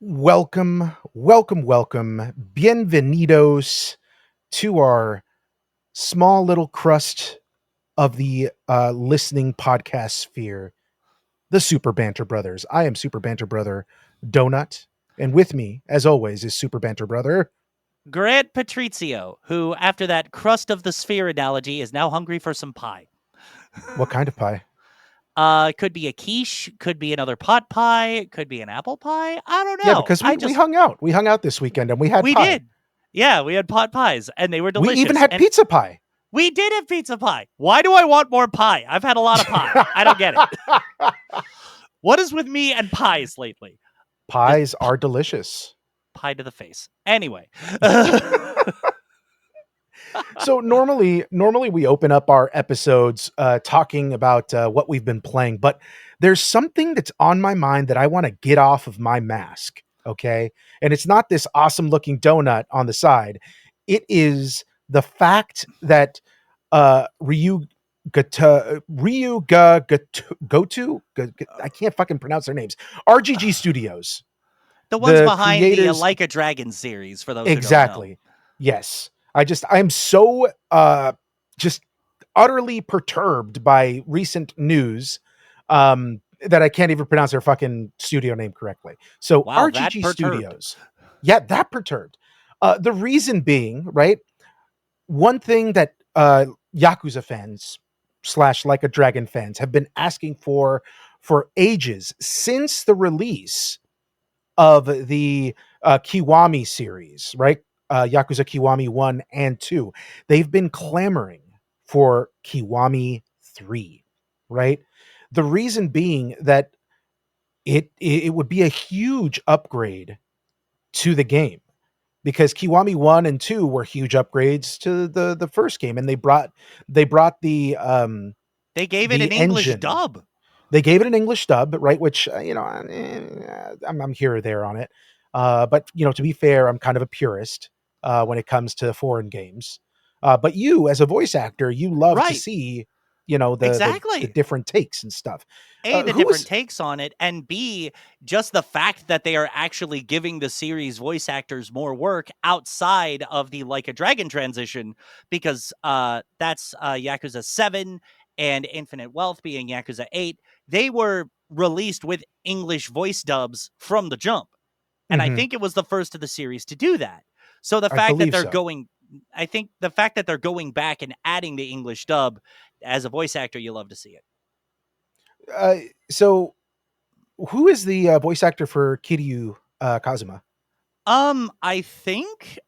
Welcome, welcome, welcome. Bienvenidos to our small little crust of the listening podcast sphere, the Super Banter Brothers. I am Super Banter Brother Donut, and with me, as always, is Super Banter Brother. Grant Patrizio, who, after that crust of the sphere analogy, is now hungry for some pie. What kind of pie? Could be a quiche, could be another pot pie, could be an apple pie. I don't Yeah, know. because we hung out. We hung out this weekend and we had We pie. did. Yeah, we had pot pies and they were We even delicious. had And pizza pie. we did have pizza pie. Why do I want more pie? I've had a lot of pie. I don't get it. What is with me and pies lately? Pies are delicious. Pie to the face. Anyway. So normally we open up our episodes talking about what we've been playing, but there's something that's on my mind that I want to get off of my mask. Okay, and it's not this awesome looking donut on the side. It is the fact that Gotu, I can't fucking pronounce their names. RGG Studios, The ones the behind the creators. Like a Dragon series, for those who don't know. Exactly. Yes. I'm so just utterly perturbed by recent news that I can't even pronounce their fucking studio name correctly. So Wow, that RGG perturbed. Studios. Yeah, that perturbed. The reason being, right? One thing that Yakuza fans slash Like a Dragon fans have been asking for ages since the release of the Kiwami series, right? Yakuza Kiwami 1 and 2. They've been clamoring for Kiwami 3, right? The reason being that it would be a huge upgrade to the game because Kiwami 1 and 2 were huge upgrades to the first game, and they brought They gave it the an English engine. dub. They gave it an English dub, right? Which I'm here or there on it. But to be fair, I'm kind of a purist when it comes to foreign games. But you, as a voice actor, you love to Right. see the Exactly. different takes and stuff. A, the Who different is takes on it, and B, just the fact that they are actually giving the series voice actors more work outside of the Like a Dragon transition, because that's Yakuza 7 and Infinite Wealth being Yakuza 8. They were released with English voice dubs from the jump. And I Mhm, think it was the first of the series to do that. So the I fact that believe they're so. going, I think the fact that they're going back and adding the English dub as a voice actor, you love to see it. Uh, so who is the voice actor for Kiryu Kazuma? I think,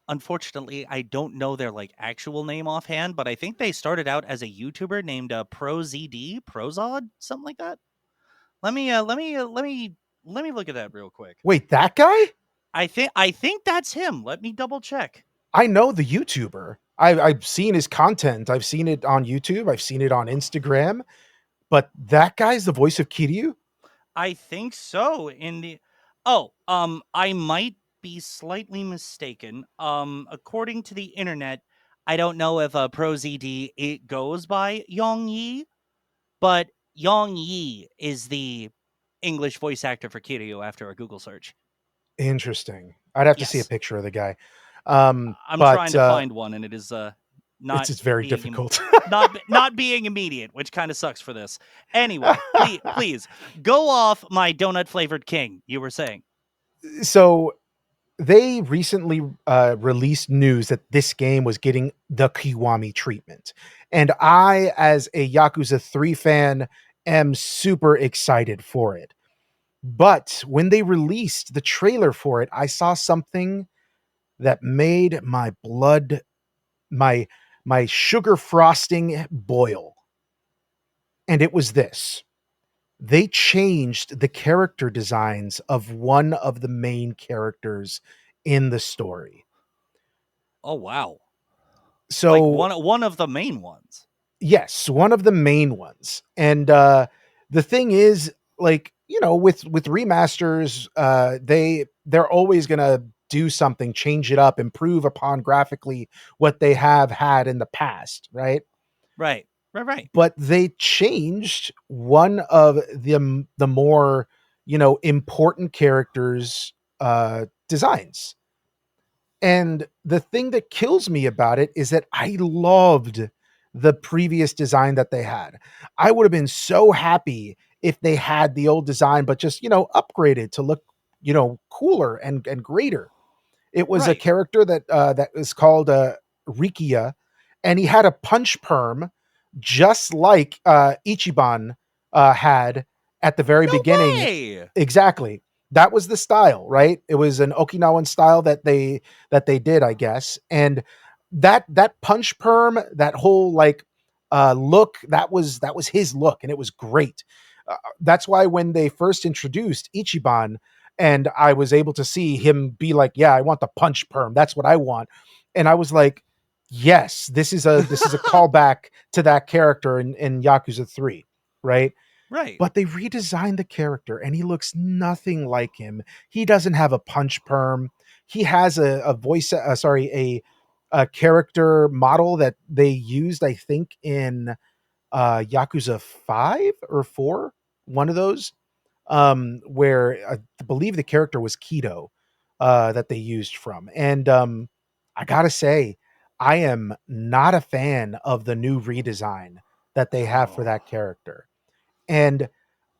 unfortunately, I don't know their like actual name offhand, but I think they started out as a YouTuber named ProZD, Prozod, something like that. Let me look at that real quick. Wait, that guy? I think that's him. Let me double check. I know the YouTuber. I've seen his content. I've seen it on YouTube. I've seen it on Instagram. But that guy's the voice of Kiryu? I think so. I might be slightly mistaken. According to the internet, I don't know if ProZD it goes by Yong Yi, but Yong Yi is the English voice actor for Kiryu after a Google search. Interesting. I'd have to see a Yes. picture of the guy. I'm trying But to find one, and it is it's not just very being difficult. not being immediate, which kind of sucks for this. Anyway, please go off my donut flavored king. You were saying. So they recently released news that this game was getting the Kiwami treatment. And I, as a Yakuza 3 fan, am super excited for it. But when they released the trailer for it, I saw something that made my blood, my my sugar frosting boil. And it was this. They changed the character designs of one of the main characters in the story. Oh wow. Like So one of the main ones. yes, one of the main ones. And the thing is, like, with remasters, they're always gonna do something, change it up, improve upon graphically what they have had in the past, right? Right. Right. But they changed one of the more important characters designs. And the thing that kills me about it is that I loved the previous design that they had. I would have been so happy if they had the old design, but just, upgraded to look, cooler and greater. It was a Right. character that was called Rikia, and he had a punch perm, just like Ichiban had at the very No beginning. way. Exactly, that was the style, right? It was an Okinawan style that they did, I guess, and that punch perm, that whole like look, that was his look, and it was great. That's why when they first introduced Ichiban, and I was able to see him be like, "Yeah, I want the punch perm. That's what I want." And I was like, "Yes, this is a callback to that character in Yakuza 3, right?" Right. But they redesigned the character and he looks nothing like him. He doesn't have a punch perm. He has a voice sorry, a character model that they used, I think, in Yakuza 5 or 4, one of those, where I believe the character was Keto, that they used from. And I gotta say, I am not a fan of the new redesign that they have for Oh. that character. And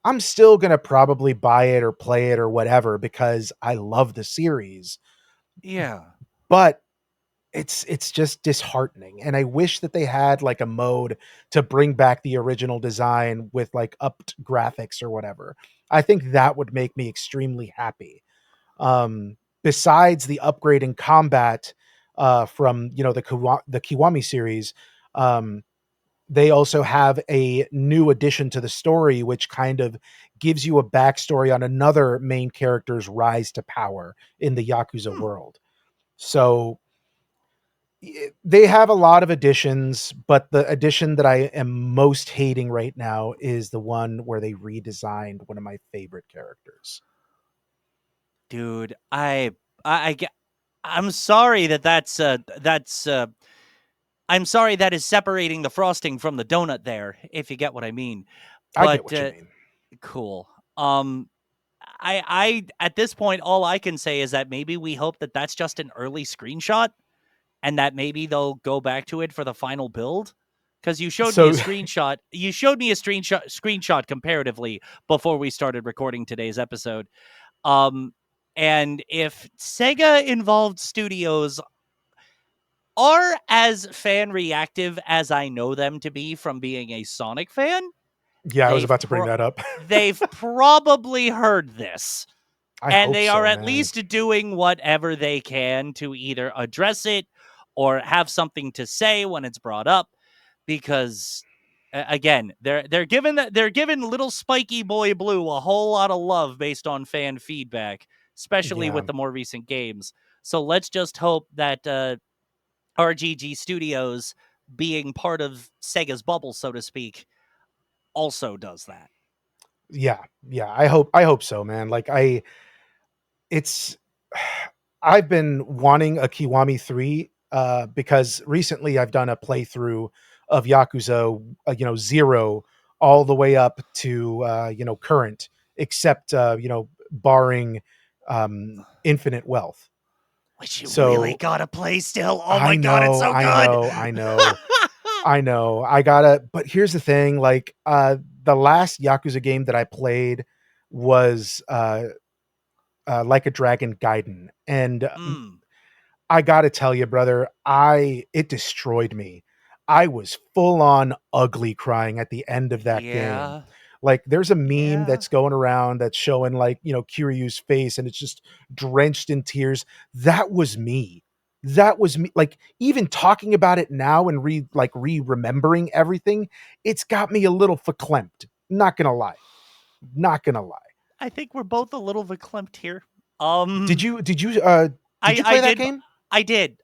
I'm still gonna probably buy it or play it or whatever because I love the series, Yeah. but it's just disheartening, and I wish that they had like a mode to bring back the original design with like upped graphics or whatever. I think that would make me extremely happy. Besides the upgrade in combat from the Kiwami series, um, they also have a new addition to the story, which kind of gives you a backstory on another main character's rise to power in the Yakuza Hmm. world. So they have a lot of additions, but the addition that I am most hating right now is the one where they redesigned one of my favorite characters. Dude, I get I'm sorry that's I'm sorry that is separating the frosting from the donut there, if you get what I mean. I get But what you mean. cool. I at this point all I can say is that maybe we hope that that's just an early screenshot and that maybe they'll go back to it for the final build because So you showed me a screenshot comparatively before we started recording today's episode. Um and if Sega involved studios are as fan reactive as I know them to be from being a Sonic fan, yeah, I was they've about to bring that up. they've probably heard this I and hope they are so, at man. least doing whatever they can to either address it or have something to say when it's brought up because again they're giving little spiky boy blue a whole lot of love based on fan feedback, especially Yeah. with the more recent games. So let's just hope that RGG Studios, being part of Sega's bubble so to speak, also does that. Yeah. Yeah. I hope so, man. Like it's I've been wanting a Kiwami 3 because recently I've done a playthrough of Yakuza, 0 all the way up to current, except barring infinite wealth. Which you really So gotta play still. Oh my I god, it's know, so I good. know, I know, I know. I gotta, but here's the thing: like, the last Yakuza game that I played was like a Dragon Gaiden, and mm, I gotta tell you, brother, I it destroyed me. I was full on ugly crying at the end of that game. yeah, Like, there's a meme yeah. that's going around that's showing like Kiryu's face, and it's just drenched in tears. That was me. That was me. Like, even talking about it now and remembering everything, it's got me a little verklempt. Not gonna lie. Not gonna lie. I think we're both a little verklempt here. Did you did I you I play that did game? I did.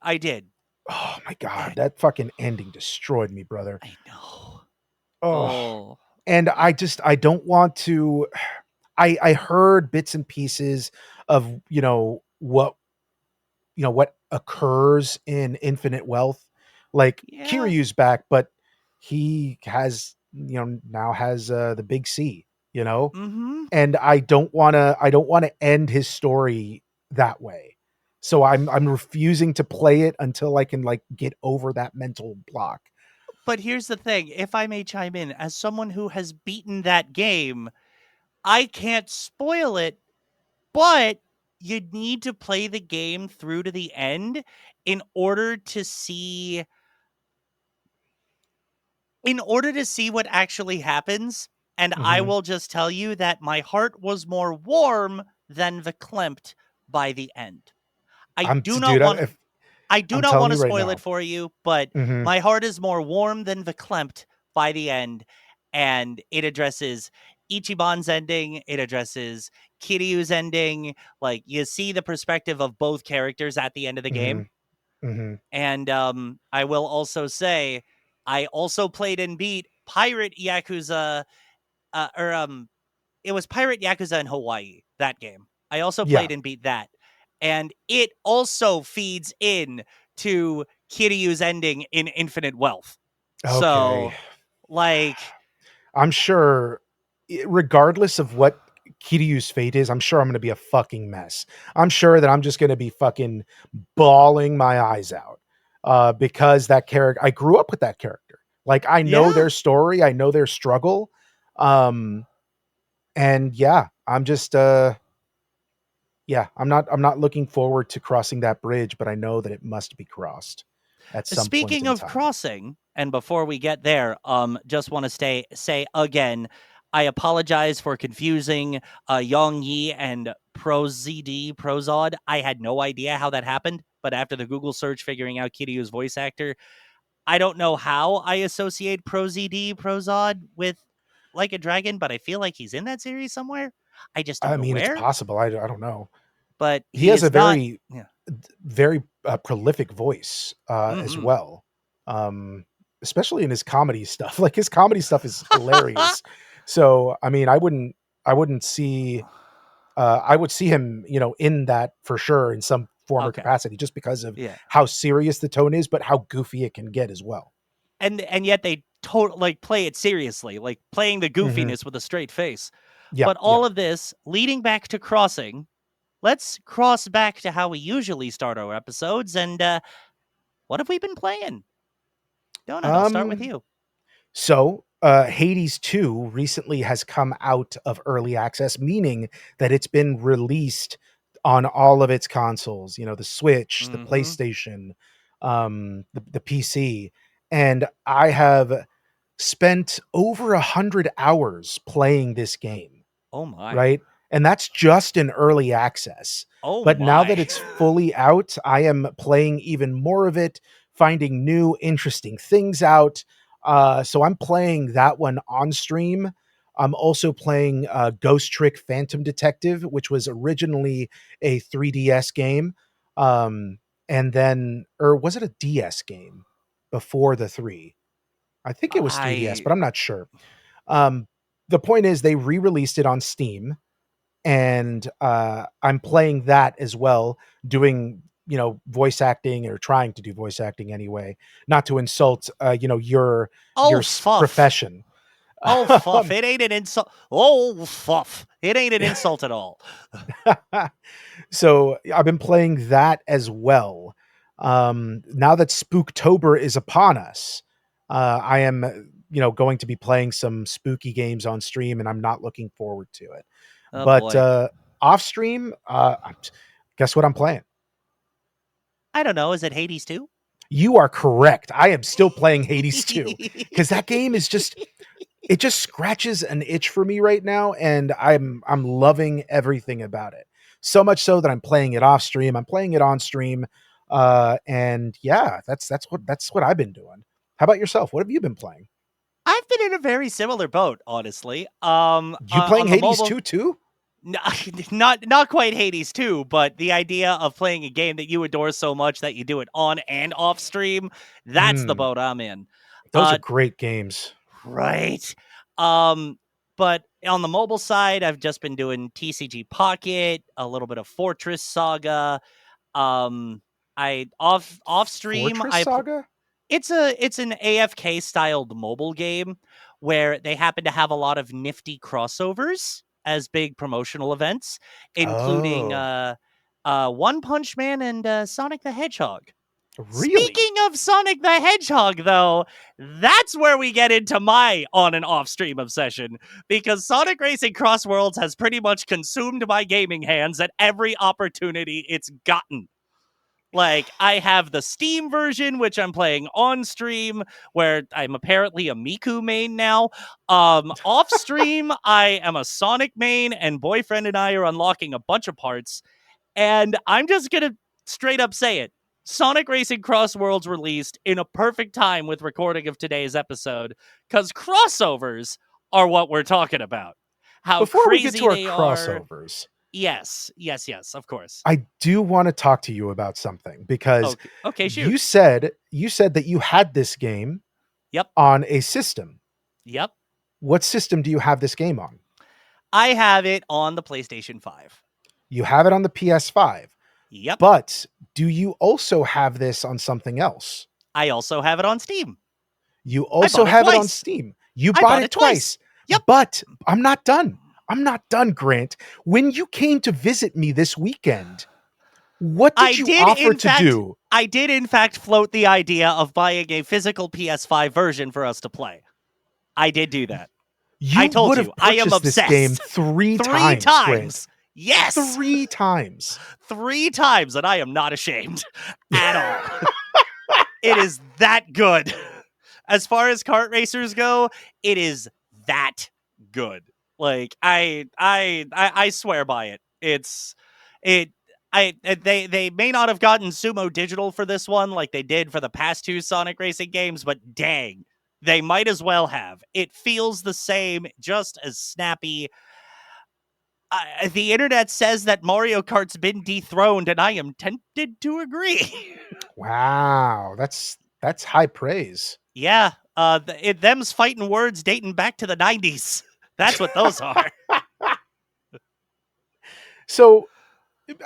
Oh my god, And that fucking ending destroyed me, brother. I know. Oh, Oh, and I don't want to. I heard bits and pieces of what occurs in Infinite Wealth. Like, yeah. Kiryu's back, but he has now has the big C, Mm-hmm. and I don't want to end his story that way. So I'm refusing to play it until I can like get over that mental block. But here's the thing, if I may chime in, as someone who has beaten that game, I can't spoil it, but you need to play the game through to the end in order to see what actually happens. And I Hmm. will just tell you that my heart was more warm than verklempt by the end. I I'm do not dude. want If I do I'm not telling want to you right spoil it now. for you, but Hmm. my heart is more warm than verklempt by the end, and it addresses Ichiban's ending, it addresses Kiryu's ending. Like, you see the perspective of both characters at the end of the Hmm. game. Hmm. And I will also say, I also played and beat Pirate Yakuza, or it was Pirate Yakuza in Hawaii, that game. I also Yeah. played and beat that. And it also feeds in to Kiryu's ending in Infinite Wealth. Okay. So, like, I'm sure, regardless of what Kiryu's fate is, I'm sure I'm going to be a fucking mess. I'm sure that I'm just going to be fucking bawling my eyes out because that character, I grew up with that character. Like, I know yeah. their story, I know their struggle. Um, and yeah, I'm just, yeah, I'm not looking forward to crossing that bridge, but I know that it must be crossed at some point Speaking in of time. crossing, and before we get there, just want to say again, I apologize for confusing Yong Yi and Prozod. I had no idea how that happened, but after the Google search figuring out Kiryu's voice actor, I don't know how I associate Prozod with Like a Dragon, but I feel like he's in that series somewhere. I just don't I know mean, it's where, possible. I don't know. but He he has a is not. very Yeah. very prolific voice as Mm-hmm. well, especially in his comedy stuff. Like his comedy stuff is hilarious. So I mean, I wouldn't see I would see him, in that for sure in some form or Okay. capacity, just because of Yeah. how serious the tone is, but how goofy it can get as well. And yet they like play it seriously, like playing the Hmm. goofiness with a straight face. Yeah, But yeah. all of this leading back to crossing. Let's cross back to how we usually start our episodes. And what have we been playing? Donut, I'll start with Um, you. So, Hades 2 recently has come out of early access, meaning that it's been released on all of its consoles, the Switch, the Mm-hmm. PlayStation, the PC. And I have spent over 100 hours playing this game, Oh my. right? And that's just in early access. Oh But now that my. it's fully out, I am playing even more of it, finding new interesting things out. So I'm playing that one on stream. I'm also playing Ghost Trick Phantom Detective, which was originally a 3DS game. And then, or was it a DS game before the 3? I think it was 3DS, I but I'm not sure. Um, the point is, they re released it on Steam, and I'm playing that as well, doing voice acting, or trying to do voice acting anyway, not to insult Oh fuff. profession. Oh fuff. Um, It ain't an insult. Oh fuff. It ain't an insult at all. so I've been playing that as well. Now that Spooktober is upon us, I am going to be playing some spooky games on stream, and I'm not looking forward to it. Oh But boy. off stream, guess what I'm playing? I don't know. Is it Hades 2? You are correct. I am still playing Hades 2 because that game is just, it just scratches an itch for me right now, and I'm loving everything about it. So much so that I'm playing it off stream. I'm playing it on stream, and yeah, that's what I've been doing. How about yourself? What have you been playing? I've been in a very similar boat, honestly. You playing On the Hades mobile, 2 too? not quite Hades 2, but the idea of playing a game that you adore so much that you do it on and off stream, that's the Mm, boat I'm in. those are Uh, great games. right. Um, but on the mobile side, I've just been doing TCG Pocket, a little bit of Fortress Saga. Um, I off stream, Fortress Saga? it's an AFK styled mobile game where they happen to have a lot of nifty crossovers as big promotional events, including Oh. One Punch Man and Sonic the Hedgehog. Really? Speaking of Sonic the Hedgehog, though, that's where we get into my on and off stream obsession, because Sonic Racing Cross Worlds has pretty much consumed my gaming hands at every opportunity it's gotten. Like, I have the Steam version, which I'm playing on stream, where I'm apparently a Miku main now. Off stream, I am a Sonic main, and Boyfriend and I are unlocking a bunch of parts. And I'm just going to straight up say it. Sonic Racing Cross Worlds released in a perfect time with recording of today's episode, because crossovers are what we're talking about. How Before we get to crazy our they are. crossovers, Yes, yes, yes, of course. I do want to talk to you about something because Okay, okay, shoot. you said that you had this game Yep, on a system. yep. What system do you have this game on? I have it on the PlayStation 5. You have it on the PS5, Yep. but do you also have this on something else? I also have it on Steam. You I also bought it have it on twice. Steam. You I bought bought it it twice. twice. Yep. But I'm not done. I'm not done, Grant. When you came to visit me this weekend, what I did you did offer in to fact do? I did in fact float the idea of buying a physical PS5 version for us to play. I did do that. I You told would you, have I am purchased this game obsessed. 3 Three times, Grant. times. Yes. 3 times. 3 times, and I am not ashamed at all. It is that good. As far as kart racers go, it is that good. Like I swear by it. It they may not have gotten Sumo Digital for this one like they did for the past two Sonic Racing games, but dang, they might as well have. It feels the same, just as snappy. The internet says that Mario Kart's been dethroned, and I am tempted to agree. Wow, that's high praise. Yeah, them's fighting words dating back to the 90s. That's what those are. So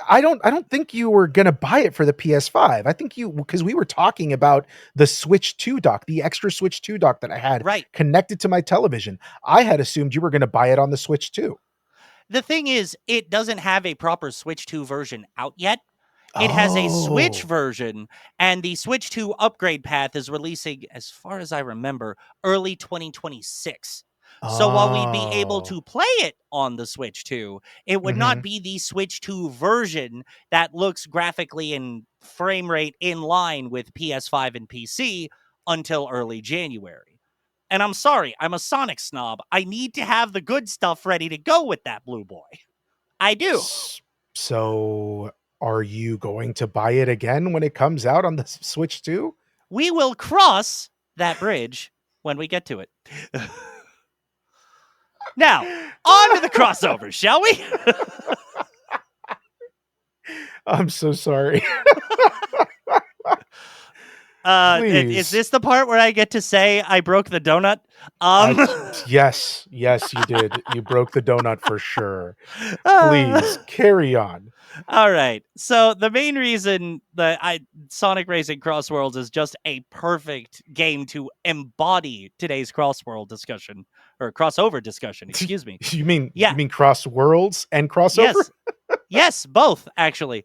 I don't think you were gonna buy it for the PS5. I think you because we were talking about the Switch 2 dock, the extra Switch 2 dock that I had Right. connected to my television. I had assumed you were gonna buy it on the Switch 2. The thing is, it doesn't have a proper Switch 2 version out yet. It has a Switch Oh. version, and the Switch 2 upgrade path is releasing, as far as I remember, early 2026. So while we'd be able Oh. to play it on the Switch 2, it would not Mhm. be the Switch 2 version that looks graphically and frame rate in line with PS5 and PC until early January. And I'm sorry, I'm a Sonic snob. I need to have the good stuff ready to go with that Blue Boy. I do. S- So are you going to buy it again when it comes out on the Switch 2? We will cross that bridge when we get to it. Now, on to the crossovers, shall we? I'm so sorry. Is Please. this the part where I get to say I broke the donut? Uh, yes, yes, you did. You broke the donut for sure. Please carry on. All right. So the main reason that Sonic Racing Cross Worlds is just a perfect game to embody today's crossworld discussion or crossover discussion, excuse me. You mean Yeah. cross worlds and crossover? Yes. Yes, both actually.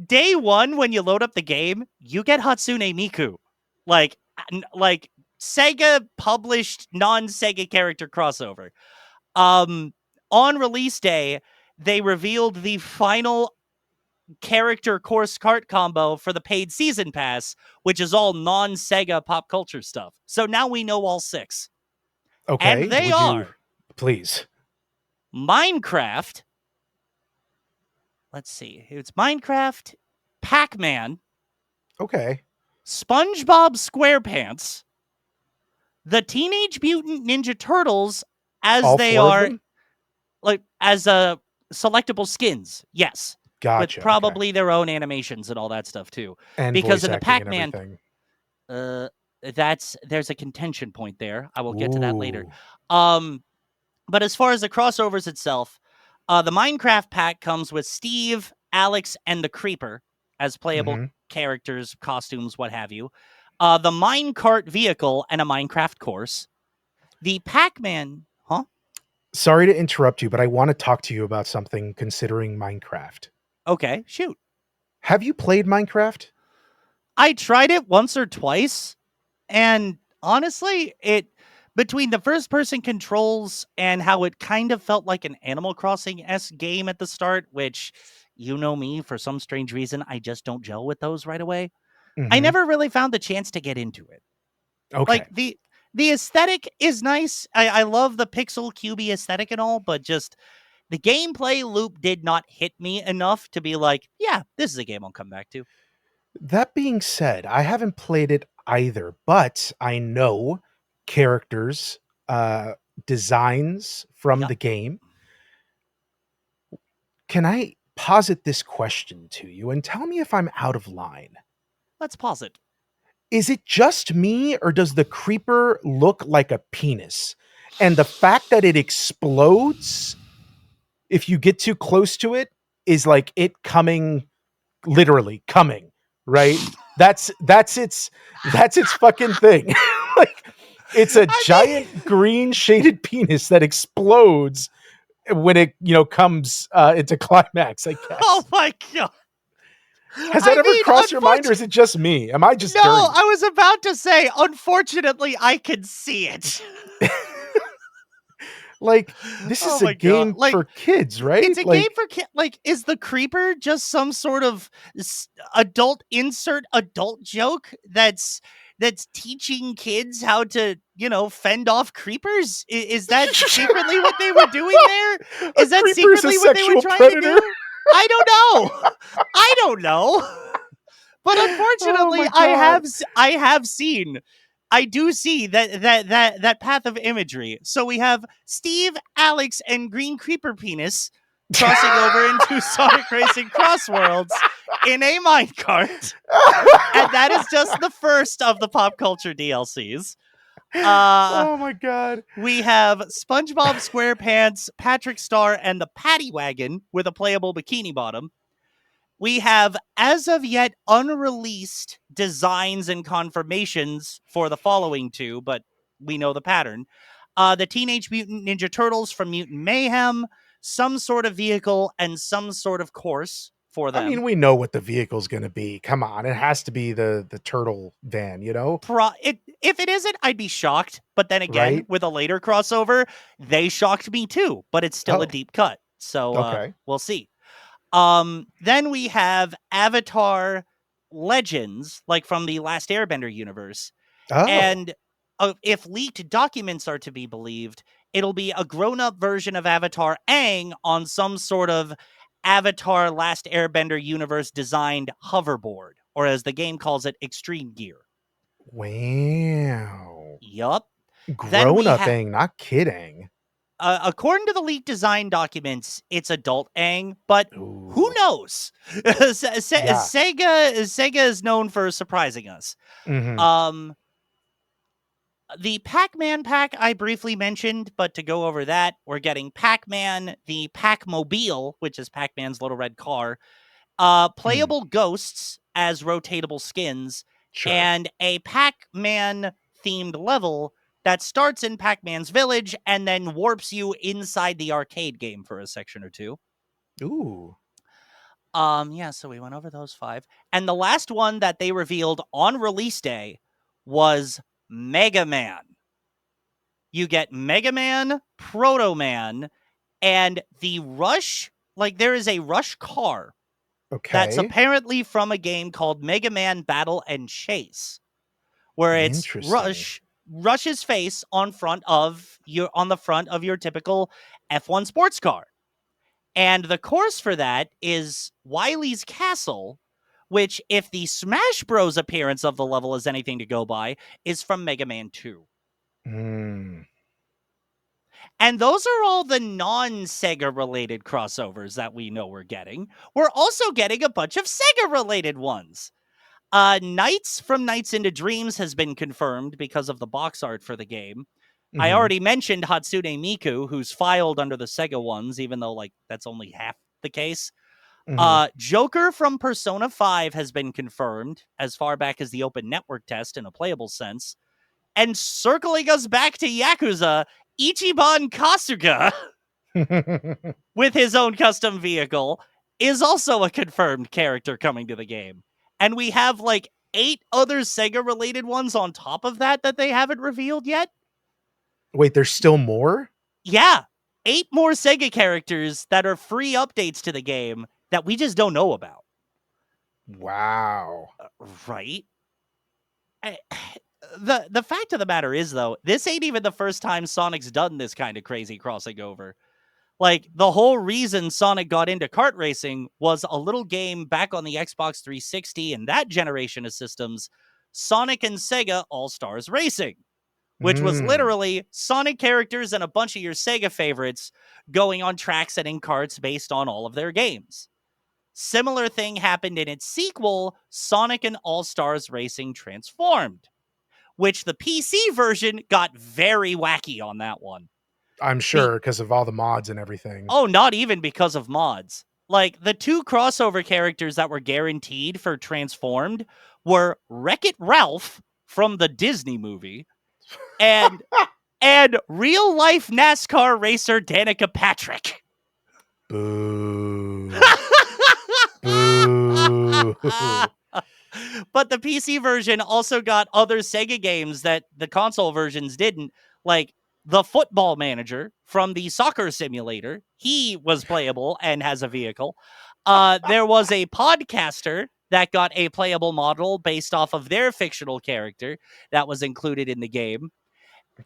Day one, when you load up the game, you get Hatsune Miku, like Sega published non-Sega character crossover. On release day, they revealed the final character course cart combo for the paid season pass, which is all non-Sega pop culture stuff. So now we know all six, and Okay, they would you are please? Minecraft. Let's see, it's Minecraft, Pac-Man, Okay. SpongeBob SquarePants, the Teenage Mutant Ninja Turtles as All they four of are them? like as selectable skins. Yes. With Gotcha. Okay. probably their own animations and all that stuff too. And Because voice in the acting and Pac-Man everything. uh there's a contention point there. I will get to that later. Ooh. But as far as the crossovers itself, the Minecraft pack comes with Steve, Alex, and the Creeper as playable Mhm. characters, costumes, what have you. The minecart vehicle and a Minecraft course. The Pac-Man, huh? Sorry to interrupt you, but I want to talk to you about something considering Minecraft. Okay, shoot. Have you played Minecraft? I tried it once or twice, and honestly, it between the first person controls and how it kind of felt like an Animal Crossing esque game at the start, which you know me, for some strange reason, I just don't gel with those right away. I Mhm. never really found the chance to get into it. Like Okay. the aesthetic is nice. I love the pixel cubey aesthetic and all, but just the gameplay loop did not hit me enough to be like, yeah, this is a game I'll come back to. That being said, I haven't played it either, but I know characters, uh, designs from Yep. the game. Can I posit this question to you and tell me if I'm out of line? Let's pause it. Is it just me, or does the creeper look like a penis? And the fact that it explodes if you get too close to it is like it coming, literally coming, right? That's its fucking thing. Like, it's a I giant mean, green shaded penis that explodes when it, comes into climax, I oh guess. my god. Has that I ever mean, crossed your mind, or is unfortunately, it just me? Am I just no, dirty? I was about to say, unfortunately, I can see it. Like, this Oh is a my god. game Like, for kids, it's right? a game Like, for kids. Like, is the creeper just some sort of adult insert adult joke that's teaching kids how to, fend off creepers? Is that secretly what they were doing there? a Is that creeper is a secretly what they were sexual trying to predator. do? I don't know. I don't know. But Oh unfortunately, my god. I do see that path of imagery. So we have Steve, Alex, and Green Creeper Penis crossing over into Sonic Racing Cross Worlds in a minecart, and that is just the first of the pop culture DLCs. Uh, Oh my god. we have SpongeBob SquarePants, Patrick Star, and the Patty Wagon with a playable bikini bottom. We have, as of yet, unreleased designs and confirmations for the following two, but we know the pattern. The Teenage Mutant Ninja Turtles from Mutant Mayhem, some sort of vehicle, and some sort of course for I mean, them. we know what the vehicle's gonna be. Come on, it has to be the turtle van, If it isn't, I'd be shocked. But then again, right? with a later crossover, they shocked me too. But it's still a Oh, deep cut, so okay. we'll see. Then we have Avatar Legends, like from the Last Airbender universe. Oh, And if leaked documents are to be believed, it'll be a grown up version of Avatar Aang on some sort of Avatar Last Airbender universe designed hoverboard, or as the game calls it, extreme gear. wow. Yup. Then Grown we up have Aang, not kidding. according to the leaked design documents, it's adult Aang, but who Ooh, knows? yeah. Sega is known for surprising us. Hmm. Um, the Pac-Man pack I briefly mentioned, but to go over that, we're getting Pac-Man, the Pac-Mobile, which is Pac-Man's little red car, Mm, playable ghosts as rotatable skins, sure. and a Pac-Man themed level that starts in Pac-Man's village and then warps you inside the arcade game for a section or two. Ooh, Yeah, so we went over those five. And the last one that they revealed on release day was Mega Man. You get Mega Man, Proto Man, and the Rush. Like, there is a Rush car that's okay. apparently from a game called Mega Man Battle and Chase, where it's Interesting. Rush's face on the front of your typical F1 sports car. And the course for that is Wily's Castle, which, if the Smash Bros appearance of the level is anything to go by, is from Mega Man 2. Mm. And those are all the non Sega related crossovers that we know we're getting. We're also getting a bunch of Sega related ones. Knights from Nights into Dreams has been confirmed because of the box art for the game. I Hmm. already mentioned Hatsune Miku, who's filed under the Sega ones, even though that's only half the case. Hmm. Joker from Persona 5 has been confirmed as far back as the open network test in a playable sense. And circling us back to Yakuza, Ichiban Kasuga with his own custom vehicle. is also a confirmed character coming to the game. And we have like 8 other Sega related ones on top of that they haven't revealed yet. Wait, there's still more? Yeah, 8 more Sega characters that are free updates to the game that we just don't know about. Wow. Right? I- the fact of the matter is though, this ain't even the first time Sonic's done this kind of crazy crossing over. Like, the whole reason Sonic got into kart racing was a little game back on the Xbox 360 and that generation of systems, Sonic and Sega All-Stars Racing, which was Mm, literally Sonic characters and a bunch of your Sega favorites going on tracks and in karts based on all of their games. Similar thing happened in its sequel, Sonic and All-Stars Racing Transformed, which the PC version got very wacky on that one. I'm Be- sure because of all the mods and everything. Oh, not even because of mods. Like, the 2 crossover characters that were guaranteed for Transformed were Wreck-It Ralph from the Disney movie and real life NASCAR racer Danica Patrick. Boo. Boo. But the PC version also got other Sega games that the console versions didn't, like the Football Manager from the Soccer Simulator. He was playable and has a vehicle. There was a podcaster that got a playable model based off of their fictional character that was included in the game.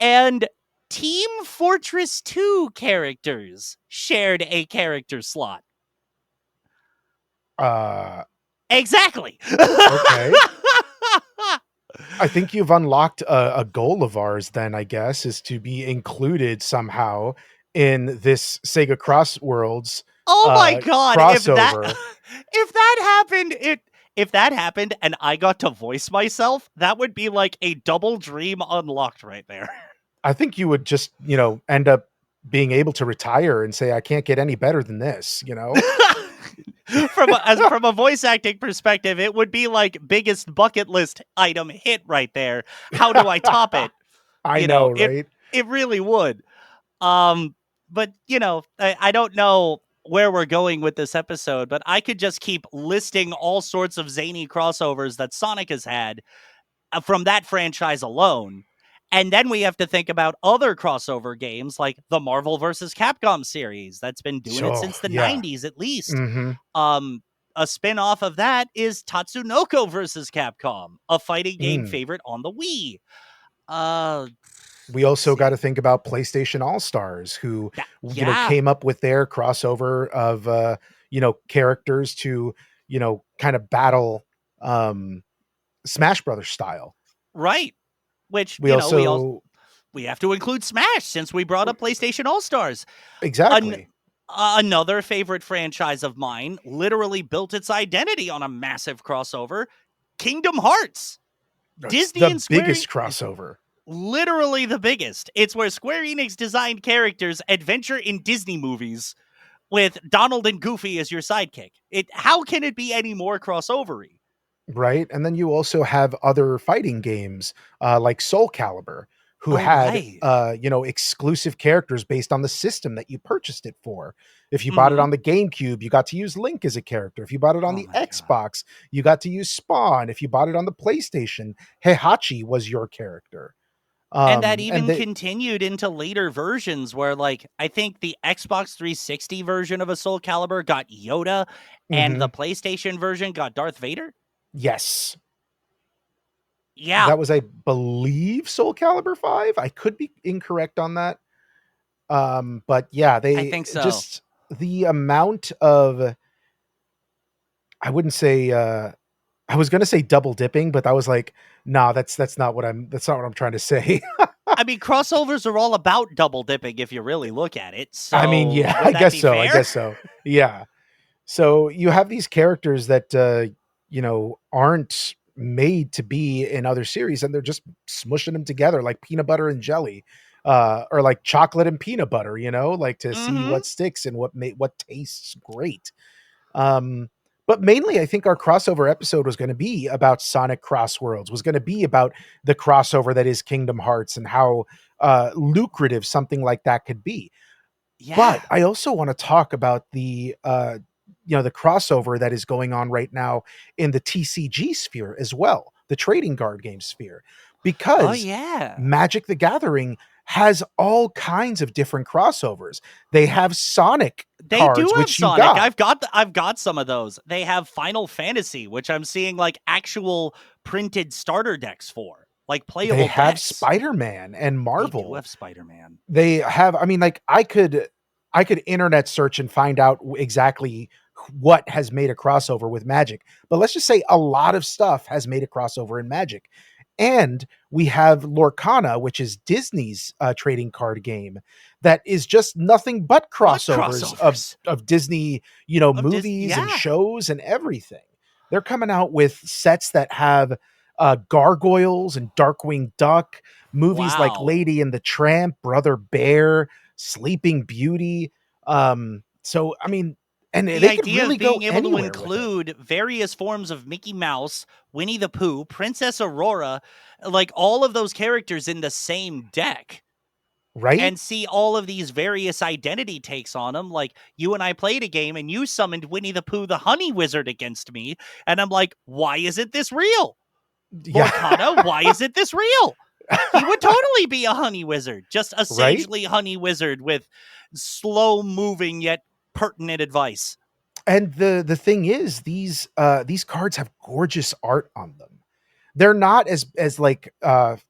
And Team Fortress 2 characters shared a character slot. uh Exactly. okay. I think you've unlocked a goal of ours then, I guess, is to be included somehow in this Sega Cross Worlds Oh my god, crossover. if that happened, if that happened and I got to voice myself, that would be like a double dream unlocked right there. I think you would just, end up being able to retire and say, I can't get any better than this, you know? From a voice acting perspective, it would be like biggest bucket list item hit right there. How do I top it? I You know, know, right? it really would. Um, but I don't know where we're going with this episode, but I could just keep listing all sorts of zany crossovers that Sonic has had from that franchise alone. And then we have to think about other crossover games like the Marvel versus Capcom series that's been doing it So, since the yeah. 90s at least. Hmm. Um, a spin-off of that is Tatsunoko versus Capcom, a fighting game Mm. favorite on the Wii. Uh, We let's also got to see. think about PlayStation All Stars, who Yeah, came up with their crossover of characters to kind of battle um, Smash Brothers style. right. Which, We also we have to include Smash since we brought up PlayStation All-Stars. An- exactly Another favorite franchise of mine literally built its identity on a massive crossover, Kingdom Hearts. it's Disney the and Square biggest crossover, literally the biggest. It's where Square Enix designed characters adventure in Disney movies with Donald and Goofy as your sidekick. How can it be any more crossovery? right? And then you also have other fighting games like Soul Calibur, who Oh had right. exclusive characters based on the system that you purchased it for. If you bought it Mm-hmm. on the GameCube, you got to use Link as a character. If you bought it on Oh the my god. Xbox, you got to use Spawn. If you bought it on the PlayStation, Heihachi was your character. And that And even they continued into later versions where, like, I think the Xbox 360 version of a Soul Calibur got Yoda and the Mhm. PlayStation version got Darth Vader. Yes. Yeah, That was, I believe, Soul Calibur 5. I could be incorrect on that. But yeah, I they think so. just the amount of I wouldn't say I was gonna say double dipping, but I was like, nah, that's not what I'm trying to say. I mean, crossovers are all about double dipping if you really look at it. I mean, So, yeah, would that be I fair? guess so. Yeah. So you have these characters that aren't made to be in other series, and they're just smushing them together like peanut butter and jelly, or like chocolate and peanut butter. Like to see Mhm. what sticks and what tastes great. Um, but mainly, I think our crossover episode was going to be about Sonic Cross Worlds, was going to be about the crossover that is Kingdom Hearts and how lucrative something like that could be. Yeah. But I also want to talk about the crossover that is going on right now in the TCG sphere as well, the trading card game sphere, Oh because yeah. Magic the Gathering has all kinds of different crossovers. They have Sonic They do cards, have which you Sonic. got. I've got some of those. They have Final Fantasy, which I'm seeing like actual printed starter decks for, like They playable have decks. Spider-Man and They do Marvel. have Spider-Man. They have, I mean, like, I could internet search and find out exactly what has made a crossover with Magic. But let's just say a lot of stuff has made a crossover in Magic. And we have Lorcana, which is Disney's trading card game that is just nothing but But crossovers of crossovers Disney, of Disney. movies and Yeah. shows and everything. They're coming out with sets that have gargoyles and Darkwing Duck, movies like Wow. Lady and the Tramp, Brother Bear, Sleeping Beauty. So I mean, and The they could idea of really being go able to anywhere with it, include various forms of Mickey Mouse, Winnie the Pooh, Princess Aurora, like all of those characters in the same deck, right? and see all of these various identity takes on them. Like, you and I played a game and you summoned Winnie the Pooh, the honey wizard, against me. And I'm like, why isn't this real? Yeah, Lorcana, why isn't this real? He would totally be a honey wizard, just a right. sagely honey wizard with slow moving yet pertinent advice. And the thing is, these cards have gorgeous art on them. They're not as like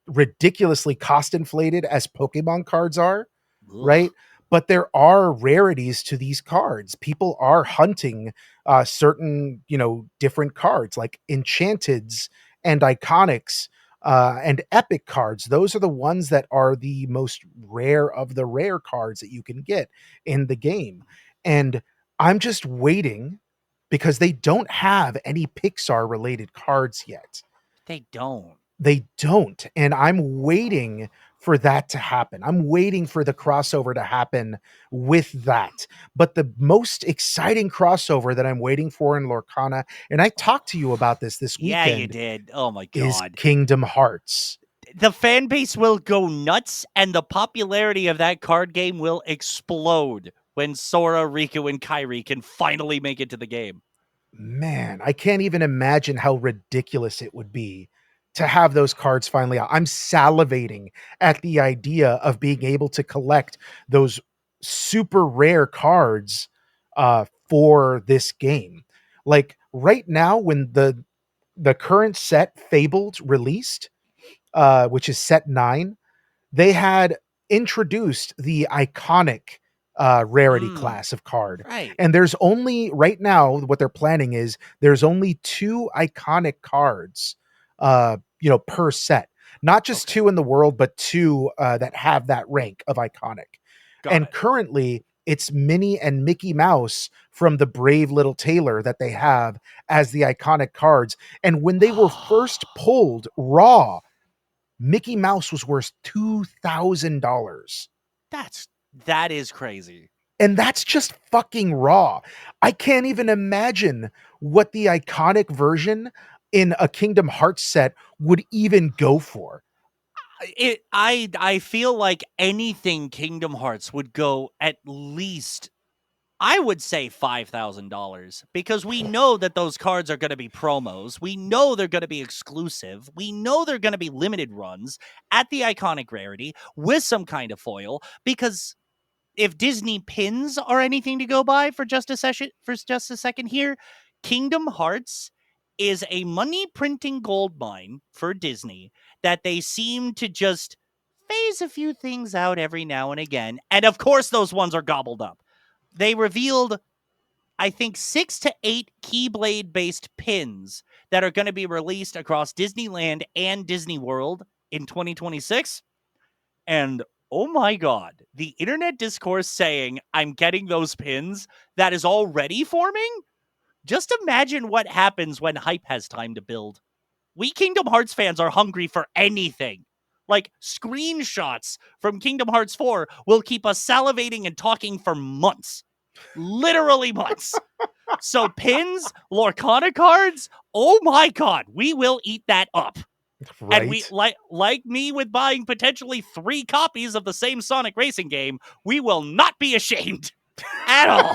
ridiculously cost inflated as Pokemon cards are, Ugh. right? But there are rarities to these cards. People are hunting certain, different cards like enchanteds and iconics and epic cards. Those are the ones that are the most rare of the rare cards that you can get in the game. And I'm just waiting because they don't have any Pixar related cards yet. They don't. They don't. And I'm waiting for that to happen. I'm waiting for the crossover to happen with that. But the most exciting crossover that I'm waiting for in Lorcana, and I talked to you about this Yeah, you weekend, did. Oh my is god. Kingdom Hearts. The fan base will go nuts and the popularity of that card game will explode when Sora, Riku, and Kairi can finally make it to the game. Man, I can't even imagine how ridiculous it would be to have those cards finally out. I'm salivating at the idea of being able to collect those super rare cards for this game. Like right now, when the current set Fabled released, which is set 9, they had introduced the iconic rarity Mm, class of card. right. And there's only right now what they're planning is there's only 2 iconic cards per set. Not just Okay. 2 in the world, but 2 that have that rank of iconic. Got And it. currently it's Minnie and Mickey Mouse from the Brave Little Tailor that they have as the iconic cards. And when they were first pulled raw, Mickey Mouse was worth $2,000. That is crazy. And that's just fucking raw. I can't even imagine what the iconic version in a Kingdom Hearts set would even go for. I feel like anything Kingdom Hearts would go at least, I would say $5,000, because we know that those cards are going to be promos. We know they're going to be exclusive. We know they're going to be limited runs at the iconic rarity with some kind of foil, because if Disney pins are anything to go by for just a second here, Kingdom Hearts is a money printing gold mine for Disney that they seem to just phase a few things out every now and again. And of course those ones are gobbled up. They revealed, I think, 6 to 8 Keyblade based pins that are going to be released across Disneyland and Disney World in 2026. And oh my God, the internet discourse saying I'm getting those pins that is already forming. Just imagine what happens when hype has time to build. We Kingdom Hearts fans are hungry for anything. Like, screenshots from Kingdom Hearts 4 will keep us salivating and talking for months. Literally months. So pins, Lorcana cards, oh my god, we will eat that up. And we, Right? like me with buying potentially 3 copies of the same Sonic racing game, we will not be ashamed at all.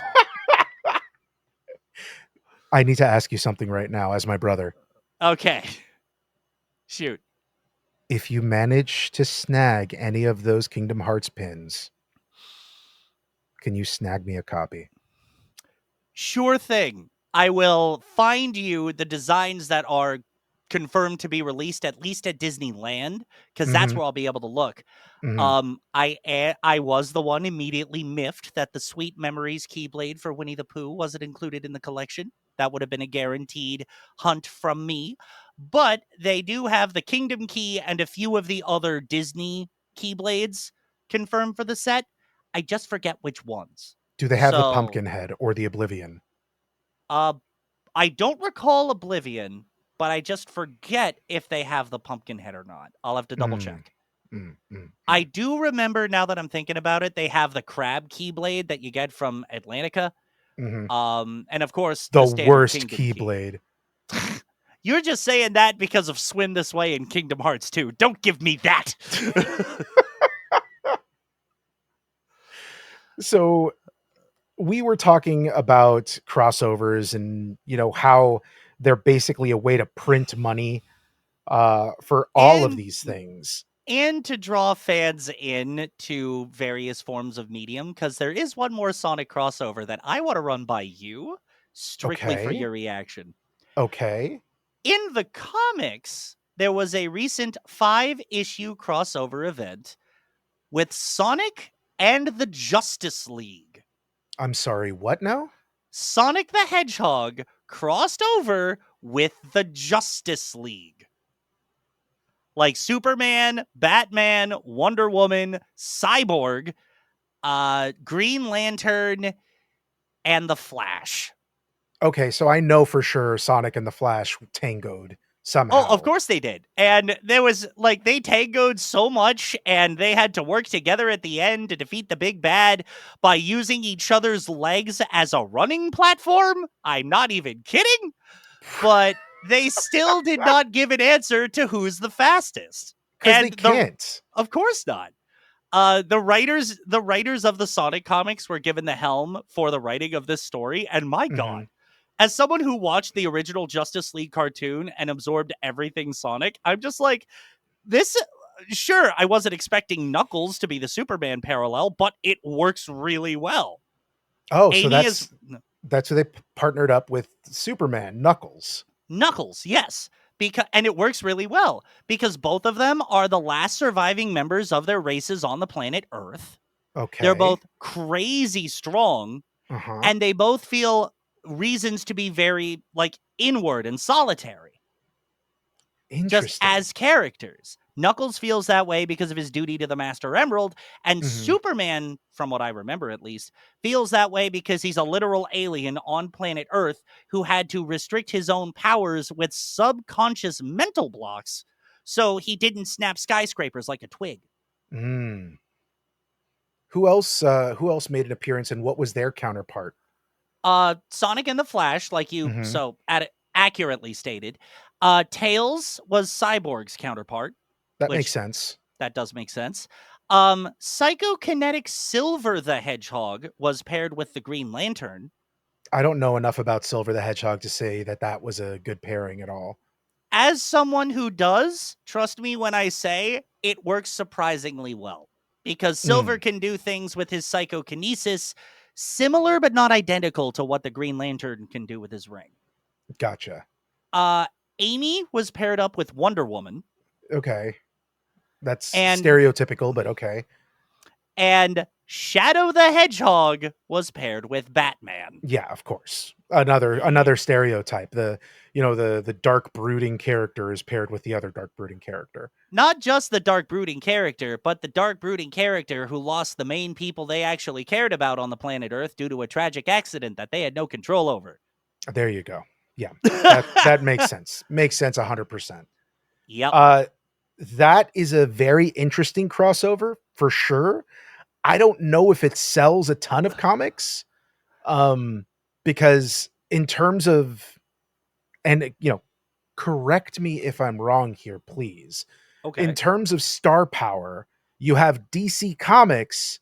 I need to ask you something right now as my brother. Okay. Shoot. If you manage to snag any of those Kingdom Hearts pins, can you snag me a copy? Sure thing. I will find you the designs that are confirmed to be released at least at Disneyland, because that's Mhm, where I'll be able to look. mhm. I was the one immediately miffed that the Sweet Memories Keyblade for Winnie the Pooh wasn't included in the collection. That would have been a guaranteed hunt from me. But they do have the Kingdom Key and a few of the other Disney Keyblades confirmed for the set. I just forget which ones. Do they have the So, pumpkin head or the oblivion? uh, I don't recall Oblivion, but I just forget if they have the pumpkin head or not. I'll have to double Mm, check. mm, mm, I mm. do remember now that I'm thinking about it, they have the crab keyblade that you get from Atlantica. Mhm. And of course The the standard worst Kingdom Key. keyblade. You're just saying that because of Swim This Way in Kingdom Hearts 2. Don't give me that. So we were talking about crossovers and how they're basically a way to print money for all of and these things. and to draw fans in to various forms of medium, because there is one more Sonic crossover that I want to run by you strictly for Okay. your reaction. Okay. In the comics, there was a recent 5-issue crossover event with Sonic and the Justice League. I'm sorry, what now? Sonic the Hedgehog crossed over with the Justice League. Like Superman, Batman, Wonder Woman, Cyborg, Green Lantern, and the Flash. Okay, so I know for sure Sonic and the Flash tangoed Oh, of somehow. course they did. And there was like they tangoed so much and they had to work together at the end to defeat the big bad by using each other's legs as a running platform. I'm not even kidding. But they still did not give an answer to who's the fastest. Because they And the can't. of course not. The writers of the Sonic comics were given the helm for the writing of this story, and my Hmm. god, as someone who watched the original Justice League cartoon and absorbed everything Sonic, I'm just like, this. Sure, I wasn't expecting Knuckles to be the Superman parallel, but it works really well. Oh, so Amy is that's who they partnered up with Superman, Knuckles. Knuckles, yes. And it works really well because both of them are the last surviving members of their races on the planet Earth. They're Okay. both crazy strong, Uh-huh. and they both feel reasons to be very like inward and solitary, just Interesting. as characters. Knuckles feels that way because of his duty to the Master Emerald, and Hmm. Superman, from what I remember at least, feels that way because he's a literal alien on planet Earth who had to restrict his own powers with subconscious mental blocks so he didn't snap skyscrapers like a twig. Mm. Who else made an appearance and what was their counterpart? Sonic and the Flash, like you Hmm. so accurately stated. Tails was Cyborg's counterpart, That makes which sense. that does make sense. Psychokinetic Silver the Hedgehog was paired with the Green Lantern. I don't know enough about Silver the Hedgehog to say that that was a good pairing at all. As someone who does, trust me when I say it works surprisingly well because Silver Mm, can do things with his psychokinesis similar but not identical to what the Green Lantern can do with his ring. gotcha. Uh, Amy was paired up with Wonder Woman, Okay. That's and stereotypical, but okay. and Shadow the Hedgehog was paired with Batman. Yeah, of course. Another stereotype. The dark brooding character is paired with the other dark brooding character. Not just the dark brooding character, but the dark brooding character who lost the main people they actually cared about on the planet Earth due to a tragic accident that they had no control over. There you go. Yeah. That makes sense. Makes sense 100%. Yep. Uh that is a very interesting crossover for sure. I don't know if it sells a ton of comics. Um because in terms of, and correct me if I'm wrong here, please. In Okay. terms of star power, you have DC Comics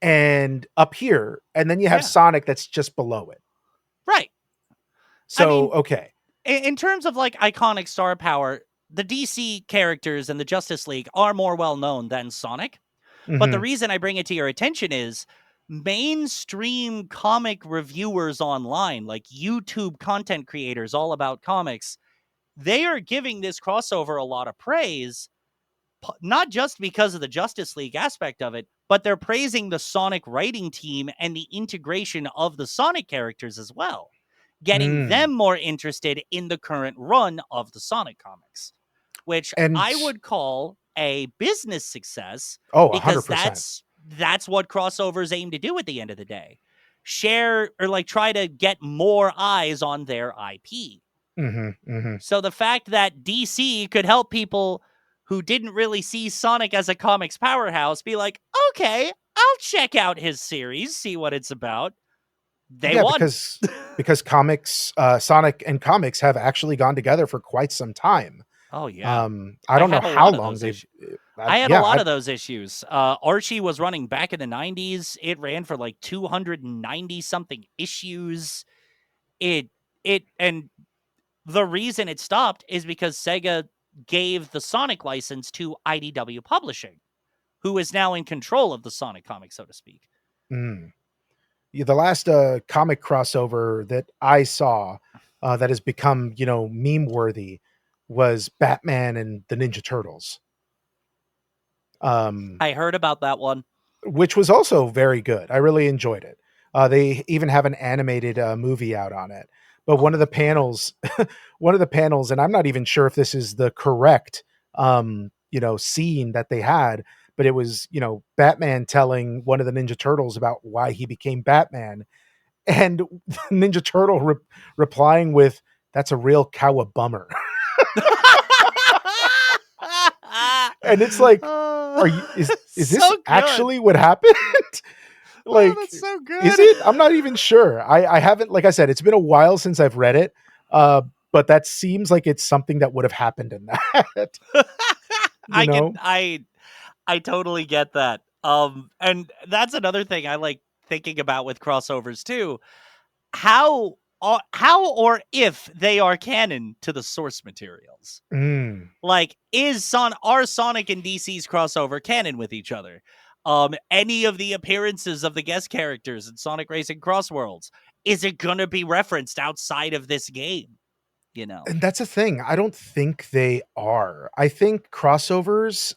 and up here, and then you have Yeah. Sonic that's just below it. Right. I So mean, okay. in terms of like iconic star power, the DC characters and the Justice League are more well known than Sonic. But the Hmm. reason I bring it to your attention is mainstream comic reviewers online, like YouTube content creators all about comics, they are giving this crossover a lot of praise, not just because of the Justice League aspect of it, but they're praising the Sonic writing team and the integration of the Sonic characters as well, getting Mm. them more interested in the current run of the Sonic comics, which And I would call a business success oh, 100%. because that's what crossovers aim to do at the end of the day. Share or like try to get more eyes on their IP. Hmm. Hmm. So the fact that DC could help people who didn't really see Sonic as a comics powerhouse be like, okay, I'll check out his series, see what it's about. They Yeah, won. because comics, Sonic and comics have actually gone together for quite some time. Oh yeah. I I don't know had a how lot of long those they've. issues. I had a Yeah, lot of those issues. Archie was running back in the 90s. It ran for like 290 something issues. It and the reason it stopped is because Sega gave the Sonic license to IDW Publishing, who is now in control of the Sonic comic, so to speak. mm. Yeah, the last comic crossover that I saw that has become meme worthy was Batman and the Ninja Turtles. Um, I heard about that one. which was also very good. I really enjoyed it. They even have an animated movie out on it. But Oh one of my the god. panels, one of the panels, and I'm not even sure if this is the correct, scene that they had, but it was, Batman telling one of the Ninja Turtles about why he became Batman, and Ninja Turtle replying with, "That's a real cowabummer," and it's like, are you is this So good. actually what happened? Oh, Like, that's so is good. it? I'm not even sure. I haven't, like I said, it's been a while since I've read it. Uh, but that seems like it's something that would have happened in that. you I can know? I totally get that. And that's another thing I like thinking about with crossovers too. How or if they are canon to the source materials. Mm. Like, are Sonic and DC's crossover canon with each other? Any of the appearances of the guest characters in Sonic Racing Cross Worlds, is it gonna be referenced outside of this game? You know? And that's a thing. I don't think they are. I think crossovers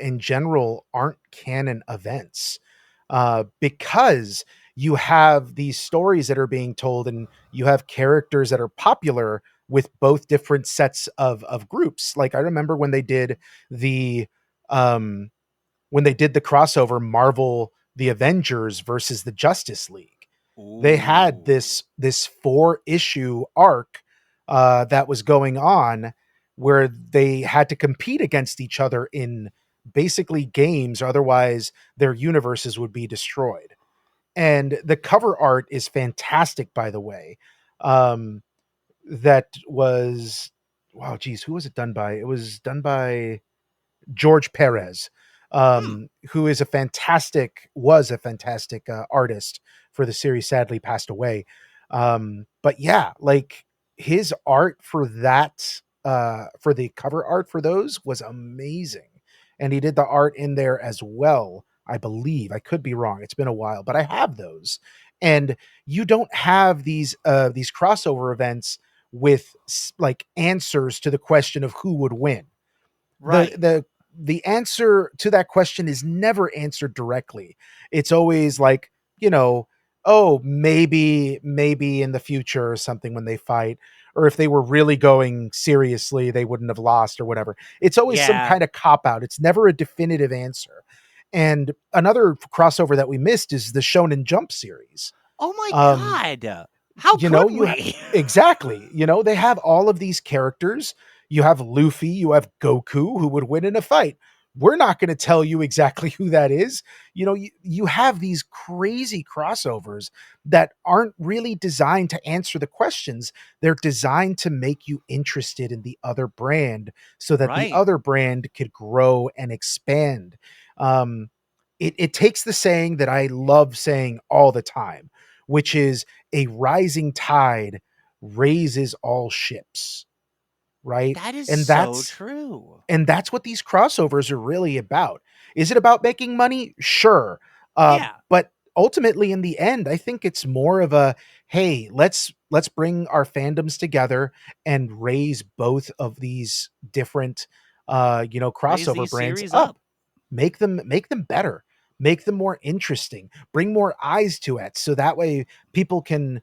in general aren't canon events because you have these stories that are being told and you have characters that are popular with both different sets of groups. Like I remember the um, when they did the crossover Marvel the Avengers versus the Justice League. They had Ooh. this 4 issue arc that was going on where they had to compete against each other in basically games, otherwise their universes would be destroyed. And the cover art is fantastic, by the way. Um, that was wow, geez, who was it done by? It was done by George Perez, Hmm. who was a fantastic artist for the series. Sadly, passed away. But yeah, like his art for the cover art for those was amazing, and he did the art in there as well. I believe I could be wrong. It's been a while, but I have those, and you don't have these crossover events with like answers to the question of who would win. the Right. the the answer to that question is never answered directly. It's always like, you know, oh, maybe in the future or something when they fight, or if they were really going seriously, they wouldn't have lost or whatever. It's always some Yeah. kind of cop out. It's never a definitive answer. And another crossover that we missed is the Shonen Jump series. Oh my Um, god. How you know could you we? exactly, they have all of these characters. You have Luffy, you have Goku, who would win in a fight. We're not going to tell you exactly who that is. You have these crazy crossovers that aren't really designed to answer the questions. They're designed to make you interested in the other brand so that the Right. other brand could grow and expand. Um, it takes the saying that I love saying all the time, which is a rising tide raises all ships, right? That is And so that's true. and that's what these crossovers are really about. Is it about making money? Sure. Yeah. But ultimately in the end, I think it's more of a, hey, let's bring our fandoms together and raise both of these different Raise crossover these brands series up. up. Make them better. Make them more interesting. Bring more eyes to it so that way people can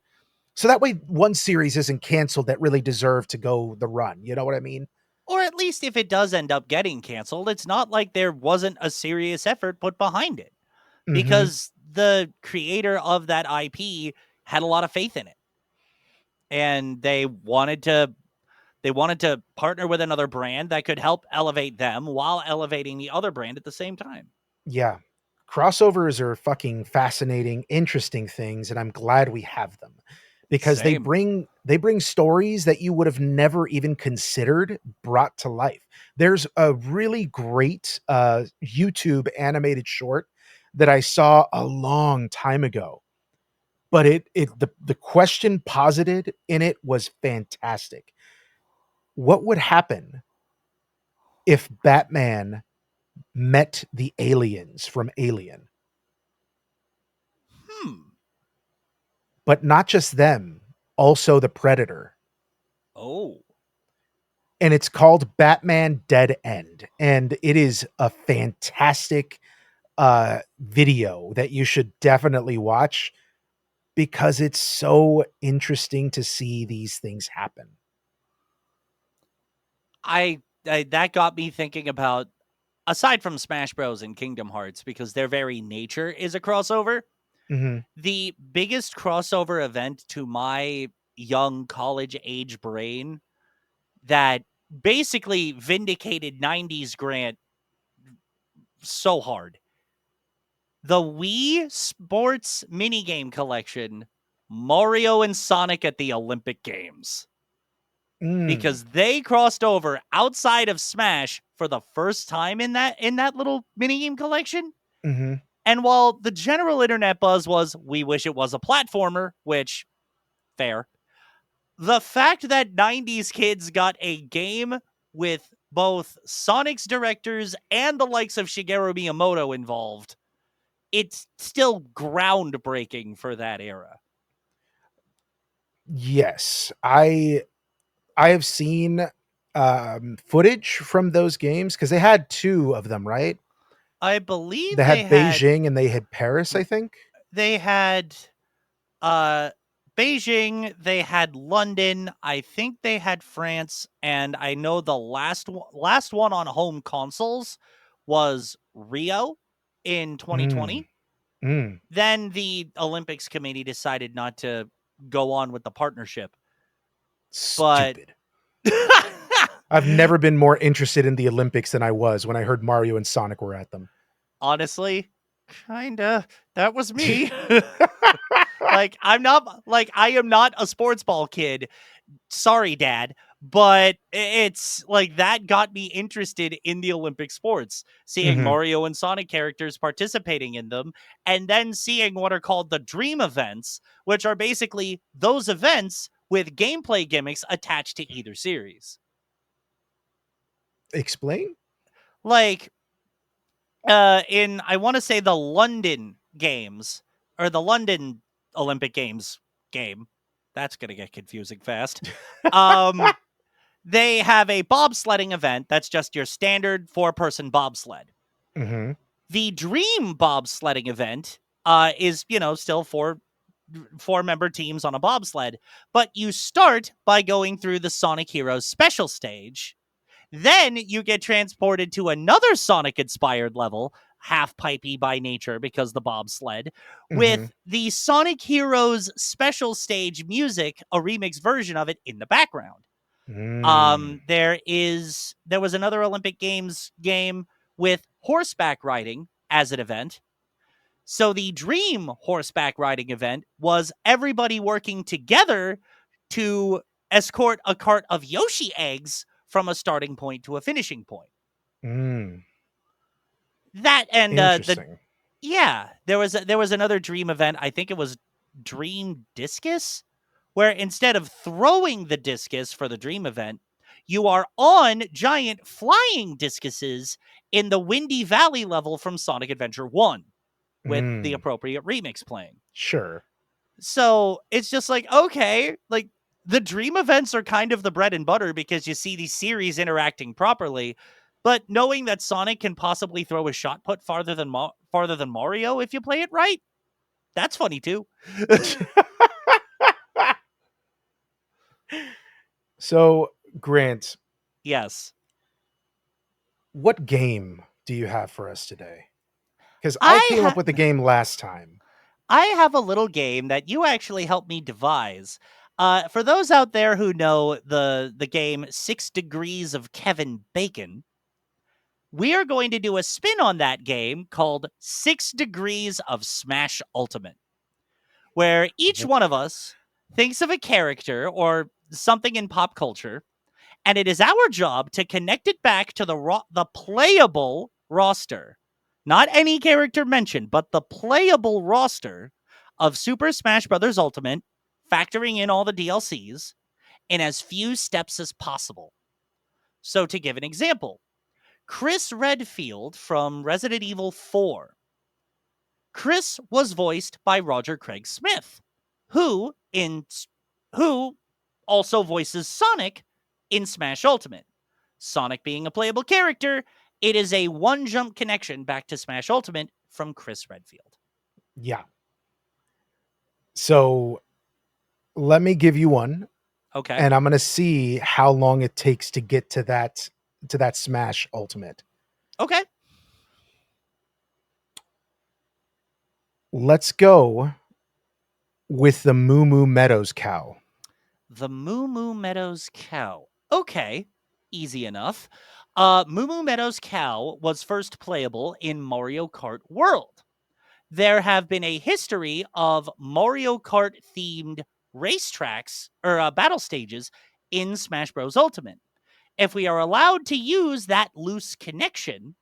so that way one series isn't canceled that really deserved to go the run. You know what I mean? Or at least if it does end up getting canceled, it's not like there wasn't a serious effort put behind it, Mhm. because the creator of that IP had a lot of faith in it, and they wanted to partner with another brand that could help elevate them while elevating the other brand at the same time. Yeah. Crossovers are fucking fascinating, interesting things, and I'm glad we have them because they Same. bring stories that you would have never even considered brought to life. There's a really great YouTube animated short that I saw a long time ago, but the question posited in it was fantastic. What would happen if Batman met the aliens from Alien? Hmm. But not just them, also the Predator. Oh. And it's called Batman Dead End. And it is a fantastic video that you should definitely watch because it's so interesting to see these things happen. I that got me thinking about, aside from Smash Bros and Kingdom Hearts, because their very nature is a crossover, Mhm. the biggest crossover event to my young college age brain that basically vindicated 90s Grant so hard. The Wii Sports minigame collection, Mario and Sonic at the Olympic Games. Mm. Because they crossed over outside of Smash for the first time in that little minigame collection. Mhm. And while the general internet buzz was, we wish it was a platformer, which, fair, the fact that 90s kids got a game with both Sonic's directors and the likes of Shigeru Miyamoto involved, it's still groundbreaking for that era. Yes. I have seen footage from those games because they had two of them, right? I believe They had Beijing and they had Paris, I think. they had uh Beijing, they had London, I think they had France, and I know the last one on home consoles was Rio in Mm. 2020. Mm. Then the Olympics committee decided not to go on with the partnership. But Stupid. I've never been more interested in the Olympics than I was when I heard Mario and Sonic were at them. honestly, kinda, that was me. Like, I am not a sports ball kid. Sorry, Dad. But it's like that got me interested in the Olympic sports, seeing Mhm. Mario and Sonic characters participating in them, and then seeing what are called the dream events, which are basically those events with gameplay gimmicks attached to either series. Explain? Like, in, I want to say, the London games, or the London Olympic Games game. That's going to get confusing fast. Um, they have a bobsledding event that's just your standard 4-person bobsled. Mhm. The dream bobsledding event is, still four-member teams on a bobsled, but you start by going through the Sonic Heroes special stage. Then you get transported to another Sonic inspired level, half pipey by nature because the bobsled, Mhm. with the Sonic Heroes special stage music, a remix version of it in the background. Mm. There was another Olympic Games game with horseback riding as an event. So the dream horseback riding event was everybody working together to escort a cart of Yoshi eggs from a starting point to a finishing point. Mm. That and the Interesting. yeah, there was another dream event. I think it was Dream Discus, where instead of throwing the discus for the dream event, you are on giant flying discuses in the Windy Valley level from Sonic Adventure 1 with the Mm, appropriate remix playing. sure. So it's just like, okay, like the dream events are kind of the bread and butter because you see these series interacting properly. But knowing that Sonic can possibly throw a shot put farther than Mario if you play it right, that's funny too. So, Grant, Yes. what game do you have for us today? Because I I came up ha- with the game last time. I have a little game that you actually helped me devise. For those out there who know the game 6 Degrees of Kevin Bacon, we are going to do a spin on that game called 6 Degrees of Smash Ultimate, where each W- one of us thinks of a character or something in pop culture, and it is our job to connect it back to the playable roster. Not any character mentioned, but the playable roster of Super Smash Bros. Ultimate, factoring in all the DLCs, in as few steps as possible. So, to give an example, Chris Redfield from Resident Evil 4. Chris was voiced by Roger Craig Smith, who in who also voices Sonic in Smash Ultimate. Sonic being a playable character, it is a one jump connection back to Smash Ultimate from Chris Redfield. Yeah. So, let me give you one, Okay. and I'm going to see how long it takes to get to that Smash Ultimate. Okay. Let's go with the Moo Moo Meadows cow. The Moo Moo Meadows cow. Okay. Easy enough. Moo Moo Meadows cow was first playable in Mario Kart World. There have been a history of Mario Kart themed racetracks or battle stages in Smash Bros. Ultimate. If we are allowed to use that loose connection,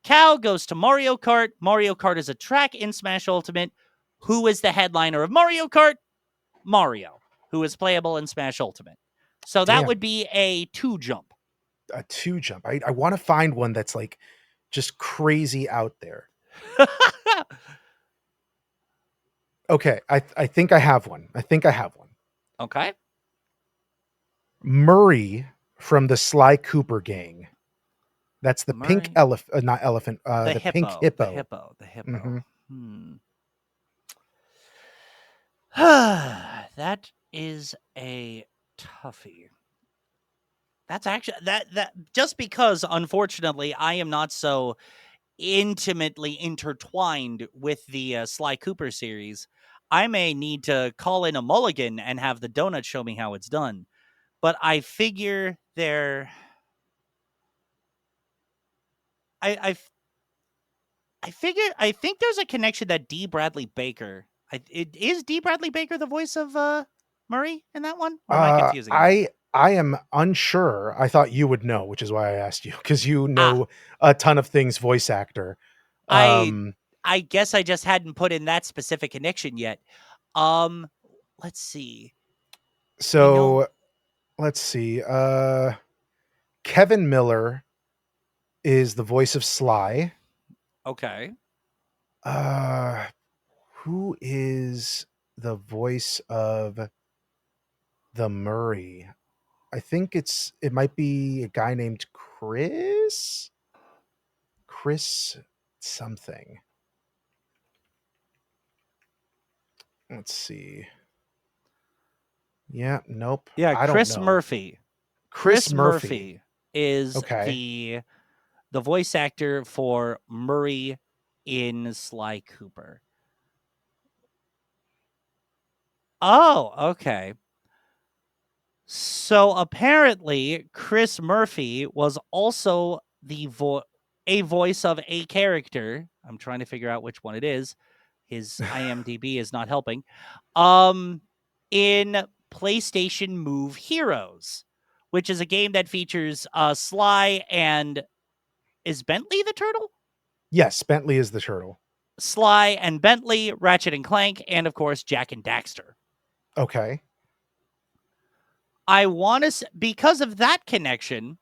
Cow goes to Mario Kart. Mario Kart is a track in Smash Ultimate. Who is the headliner of Mario Kart? Mario, who is playable in Smash Ultimate. So that would Damn, be a 2 jump. a two jump. I want to find one that's like just crazy out there. Okay, I think I have one. I think I have one. Okay. Murray from the Sly Cooper gang. That's the pink Murray. elephant, not elephant, The the pink hippo. The hippo. hippo. The Hmm. hippo. Hmm. That is a toughie. That's actually that just because unfortunately I am not so intimately intertwined with the Sly Cooper series, I may need to call in a mulligan and have the donut show me how it's done. But I figure I I figure I think there's a connection that D. Bradley Baker. Is D. Bradley Baker the voice of Murray in that one, or am I Uh, confusing it? I I am unsure. I thought you would know, which is why I asked you because you Ah, know a ton of things voice actor. I Um, I guess I just hadn't put in that specific connection yet. Um, let's see. I know. so let's see. Kevin Miller is the voice of Sly. Okay. Uh, who is the voice of the Murray? I think it might be a guy named Chris something. Let's see. Yeah, nope. Yeah, I don't Chris know. Murphy. Chris Chris Murphy. Murphy is Okay. the voice actor for Murray in Sly Cooper. Oh, okay. So apparently, Chris Murphy was also a voice of a character. I'm trying to figure out which one it is. His IMDb is not helping. Um, in PlayStation Move Heroes, which is a game that features Sly and is Bentley the turtle? Yes, Bentley is the turtle. Sly and Bentley, Ratchet and Clank, and of course Jack and Daxter. Okay. I want to, because of that connection,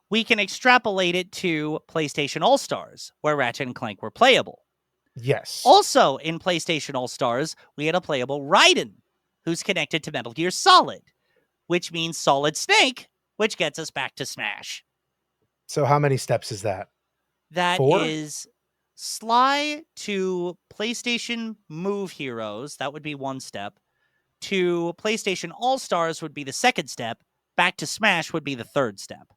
we can extrapolate it to PlayStation All Stars, where Ratchet and Clank were playable. Yes. Also, in PlayStation All Stars, we had a playable Raiden, who's connected to Metal Gear Solid, which means Solid Snake, which gets us back to Smash. So how many steps is that? That 4? is Sly to PlayStation Move Heroes. That would be one step. To PlayStation All Stars would be the second step. Back to Smash would be the third step.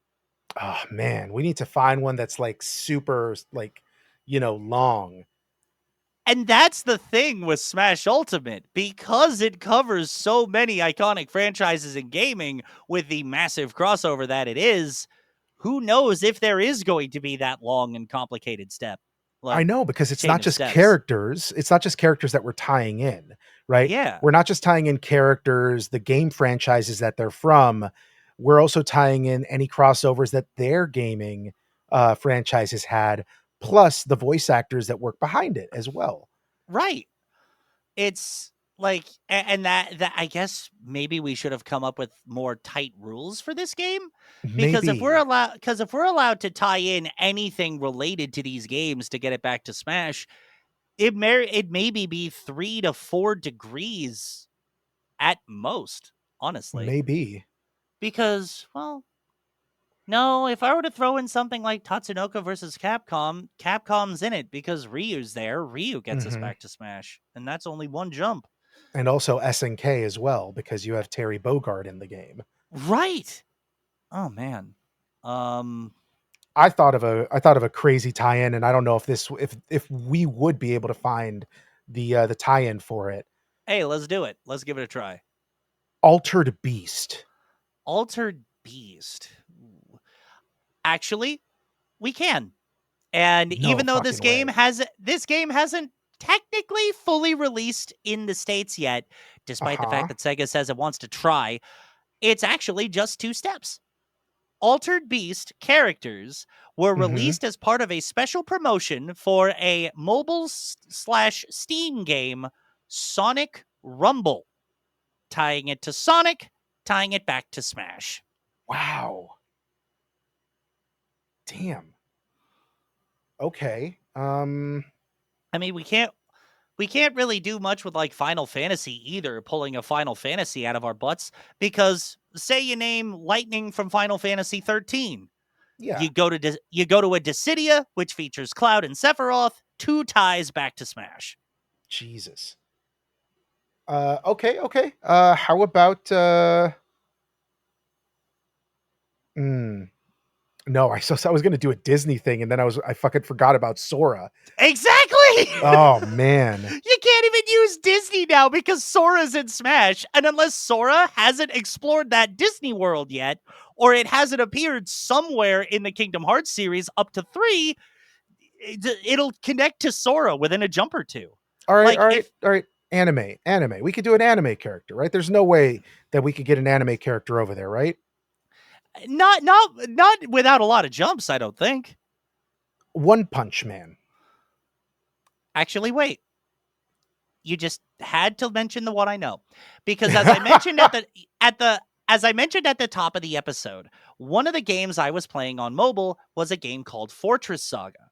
Oh man, we need to find one that's like super like, long. And that's the thing with Smash Ultimate, because it covers so many iconic franchises in gaming with the massive crossover that it is. Who knows if there is going to be that long and complicated step, I like know, because it's chain not of just steps. characters. It's not just characters that we're tying in, right? Yeah, We're not just tying in characters, the game franchises that they're from. We're also tying in any crossovers that their gaming franchises had, plus the voice actors that work behind it as well. right. It's like, and that I guess maybe we should have come up with more tight rules for this game, because Maybe, if we're allowed to tie in anything related to these games to get it back to Smash, it maybe be 3 to 4 degrees at most, honestly. maybe. Because, well, no, if I were to throw in something like Tatsunoko versus Capcom, Capcom's in it because Ryu's there. Ryu gets us Hmm. back to Smash, and that's only one jump. And also SNK as well, because you have Terry Bogard in the game. Right. Oh man. Um I thought of a crazy tie-in, and I don't know if we would be able to find the tie-in for it. hey, let's do it. Let's give it a try. Altered Beast. Altered Beast. Ooh. Actually, we can. And No even though fucking way. this game hasn't technically fully released in the States yet, despite the Uh-huh. fact that Sega says it wants to try, it's actually just 2 steps. Altered Beast characters were Mhm. released as part of a special promotion for a mobile slash Steam game, Sonic Rumble, tying it to Sonic, tying it back to Smash. Wow. Damn. Okay. I mean, we can't really do much with like Final Fantasy either, pulling a Final Fantasy out of our butts, because say you name Lightning from Final Fantasy 13. Yeah. You go to a Dissidia, which features Cloud and Sephiroth, 2 ties back to Smash. Jesus. Okay. How about mm, no, I was gonna do a Disney thing, and then I fucking forgot about Sora. Exactly! Oh man. You can't even use Disney now because Sora's in Smash. And unless Sora hasn't explored that Disney world yet, or it hasn't appeared somewhere in the Kingdom Hearts series up to 3, it'll connect to Sora within a jump or two. All right, Like, all right, if all right. Anime. We could do an anime character, right? There's no way that we could get an anime character over there, right? not without a lot of jumps, I don't think. One Punch Man. Actually, wait. You just had to mention the one I know, because as I mentioned at the top of the episode, one of the games I was playing on mobile was a game called Fortress Saga.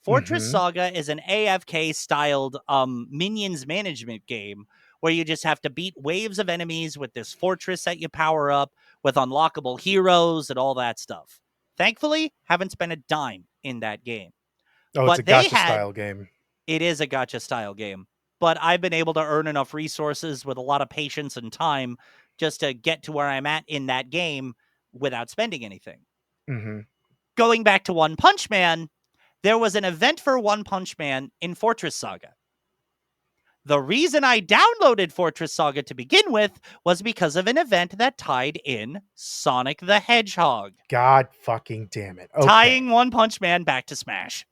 Fortress Mhm. Saga is an AFK styled minions management game where you just have to beat waves of enemies with this fortress that you power up with unlockable heroes and all that stuff. Thankfully, haven't spent a dime in that game. Oh, it's a But they gotcha had style game. it is a gotcha style game. But I've been able to earn enough resources with a lot of patience and time just to get to where I'm at in that game without spending anything. Mhm. Going back to One Punch Man, there was an event for One Punch Man in Fortress Saga. The reason I downloaded Fortress Saga to begin with was because of an event that tied in Sonic the Hedgehog, God fucking damn it. Okay. tying One Punch Man back to Smash.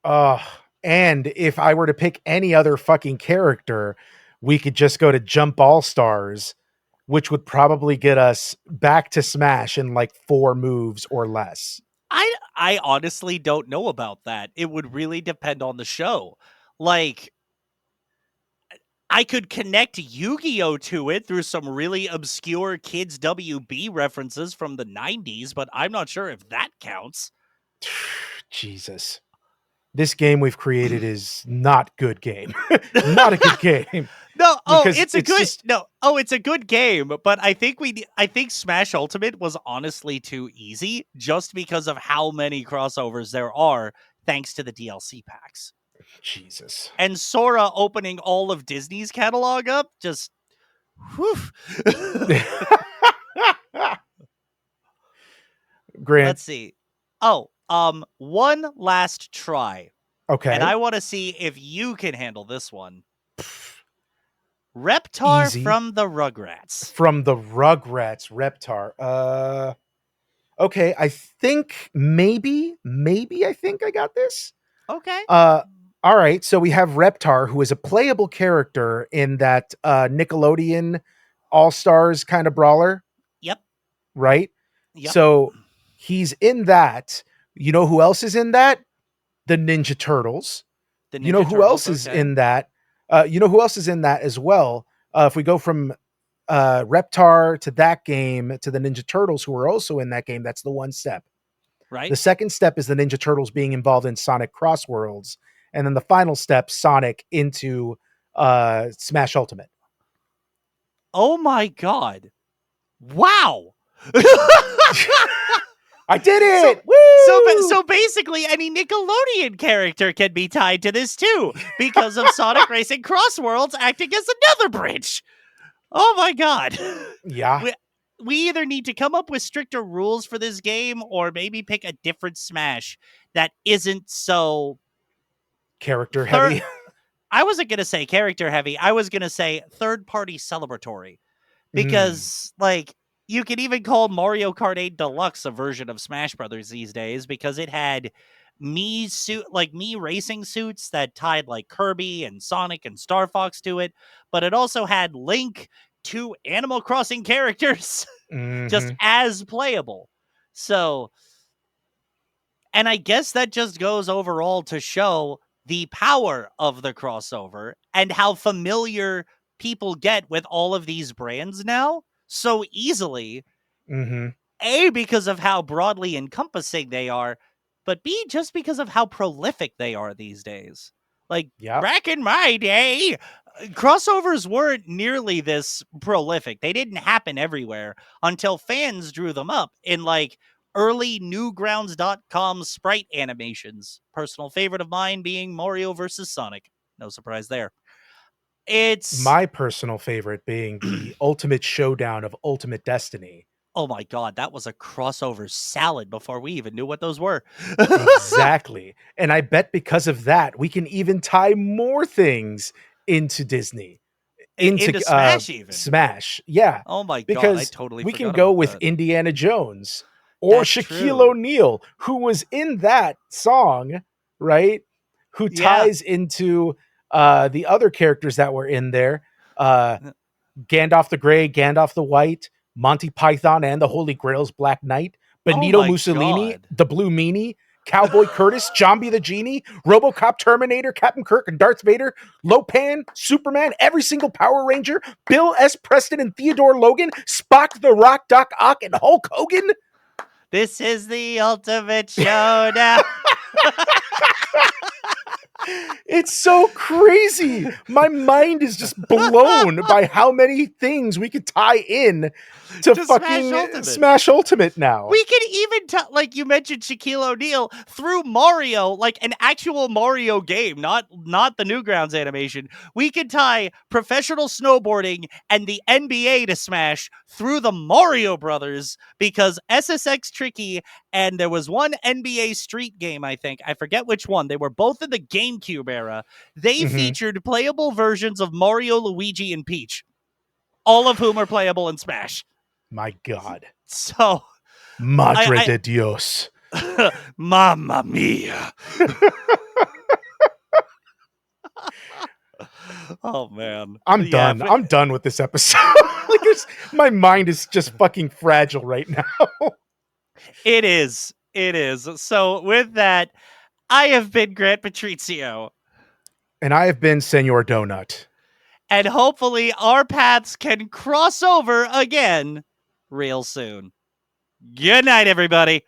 Ugh. And if I were to pick any other fucking character, we could just go to Jump All Stars, which would probably get us back to Smash in like 4 moves or less. I honestly don't know about that. It would really depend on the show. Like, I could connect Yu-Gi-Oh to it through some really obscure kids WB references from the 90s, but I'm not sure if that counts. Jesus. This game we've created is not good game. Not a good game. No, Because it's just it's a good game, but I think Smash Ultimate was honestly too easy just because of how many crossovers there are thanks to the DLC packs. Jesus. And Sora opening all of Disney's catalog up just whew. Grant, Let's see. Oh, one last try. And okay. I want to see if you can handle this one. Reptar Easy. from the Rugrats. From the Rugrats Reptar. Okay, I think maybe I think I got this. Okay. Uh all right, so we have Reptar, who is a playable character in that Nickelodeon All-Stars kind of brawler, Yep. right? Yep. So he's in that. You know who else is in that? The Ninja Turtles. The You know Ninja who Turtles. else is Okay. in that? You know who else is in that as well? If we go from Reptar to that game to the Ninja Turtles, who are also in that game, that's the one step. Right. The second step is the Ninja Turtles being involved in Sonic Cross Worlds, and then the final step, Sonic into Smash Ultimate. Oh my god. Wow. I did so it! Woo! so basically any Nickelodeon character can be tied to this too because of Sonic Racing Cross Worlds acting as another bridge. Oh my god. Yeah, We either need to come up with stricter rules for this game or maybe pick a different Smash that isn't so character third. heavy. I wasn't going to say character heavy. I was going to say third party celebratory Mm, because, like, you could even call Mario Kart 8 Deluxe a version of Smash Brothers these days because it had me racing suits that tied like Kirby and Sonic and Star Fox to it, but it also had Link, two Animal Crossing characters, just hmm as playable. So, and I guess that just goes overall to show the power of the crossover and how familiar people get with all of these brands now so easily. hmm A, because of how broadly encompassing they are, but B, just because of how prolific they are these days. Like Yep. back in my day, crossovers weren't nearly this prolific. They didn't happen everywhere until fans drew them up in like early newgrounds.com sprite animations. Personal favorite of mine being Mario versus Sonic. No surprise there. It's My personal favorite being the Ultimate Showdown of Ultimate Destiny. oh my god, that was a crossover salad before we even knew what those were. Exactly. And I bet because of that, we can even tie more things into Disney, into Into Smash even. Smash. Yeah. Oh my god, I Because totally we can forgot go about with that. Indiana Jones or That's Shaquille true. O'Neal, who was in that song, right? Who Yeah. ties into the other characters that were in there. Gandalf the Grey, Gandalf the White, Monty Python and the Holy Grail's Black Knight, Oh Benito my Mussolini, god. the Blue Meanie, Cowboy Curtis, Zombie the Genie, RoboCop, Terminator, Captain Kirk, and Darth Vader, Lopan, Superman, every single Power Ranger, Bill S. Preston and Theodore Logan, Spock the Rock, Doc Ock, and Hulk Hogan. This is the ultimate showdown. It's so crazy. My mind is just blown by how many things we could tie in to To Smash fucking Ultimate. Smash Ultimate now. We can even like you mentioned Shaquille O'Neal through Mario, like an actual Mario game, not the Newgrounds animation. We can tie professional snowboarding and the NBA to Smash through the Mario Brothers because SSX Tricky and there was one NBA Street game, I think. I forget which one. They were both in the GameCube era. They Mhm. featured playable versions of Mario, Luigi, and Peach, all of whom are playable in Smash. My God. So Madre I de Dios. Mamma mia. Oh man. I'm Yeah, done. I'm done with this episode. Like it's, my mind is just fucking fragile right now. it is. It is. So with that, I have been Grant Patrizio. And I have been Senor Donut. And hopefully our paths can cross over again real soon. Good night, everybody.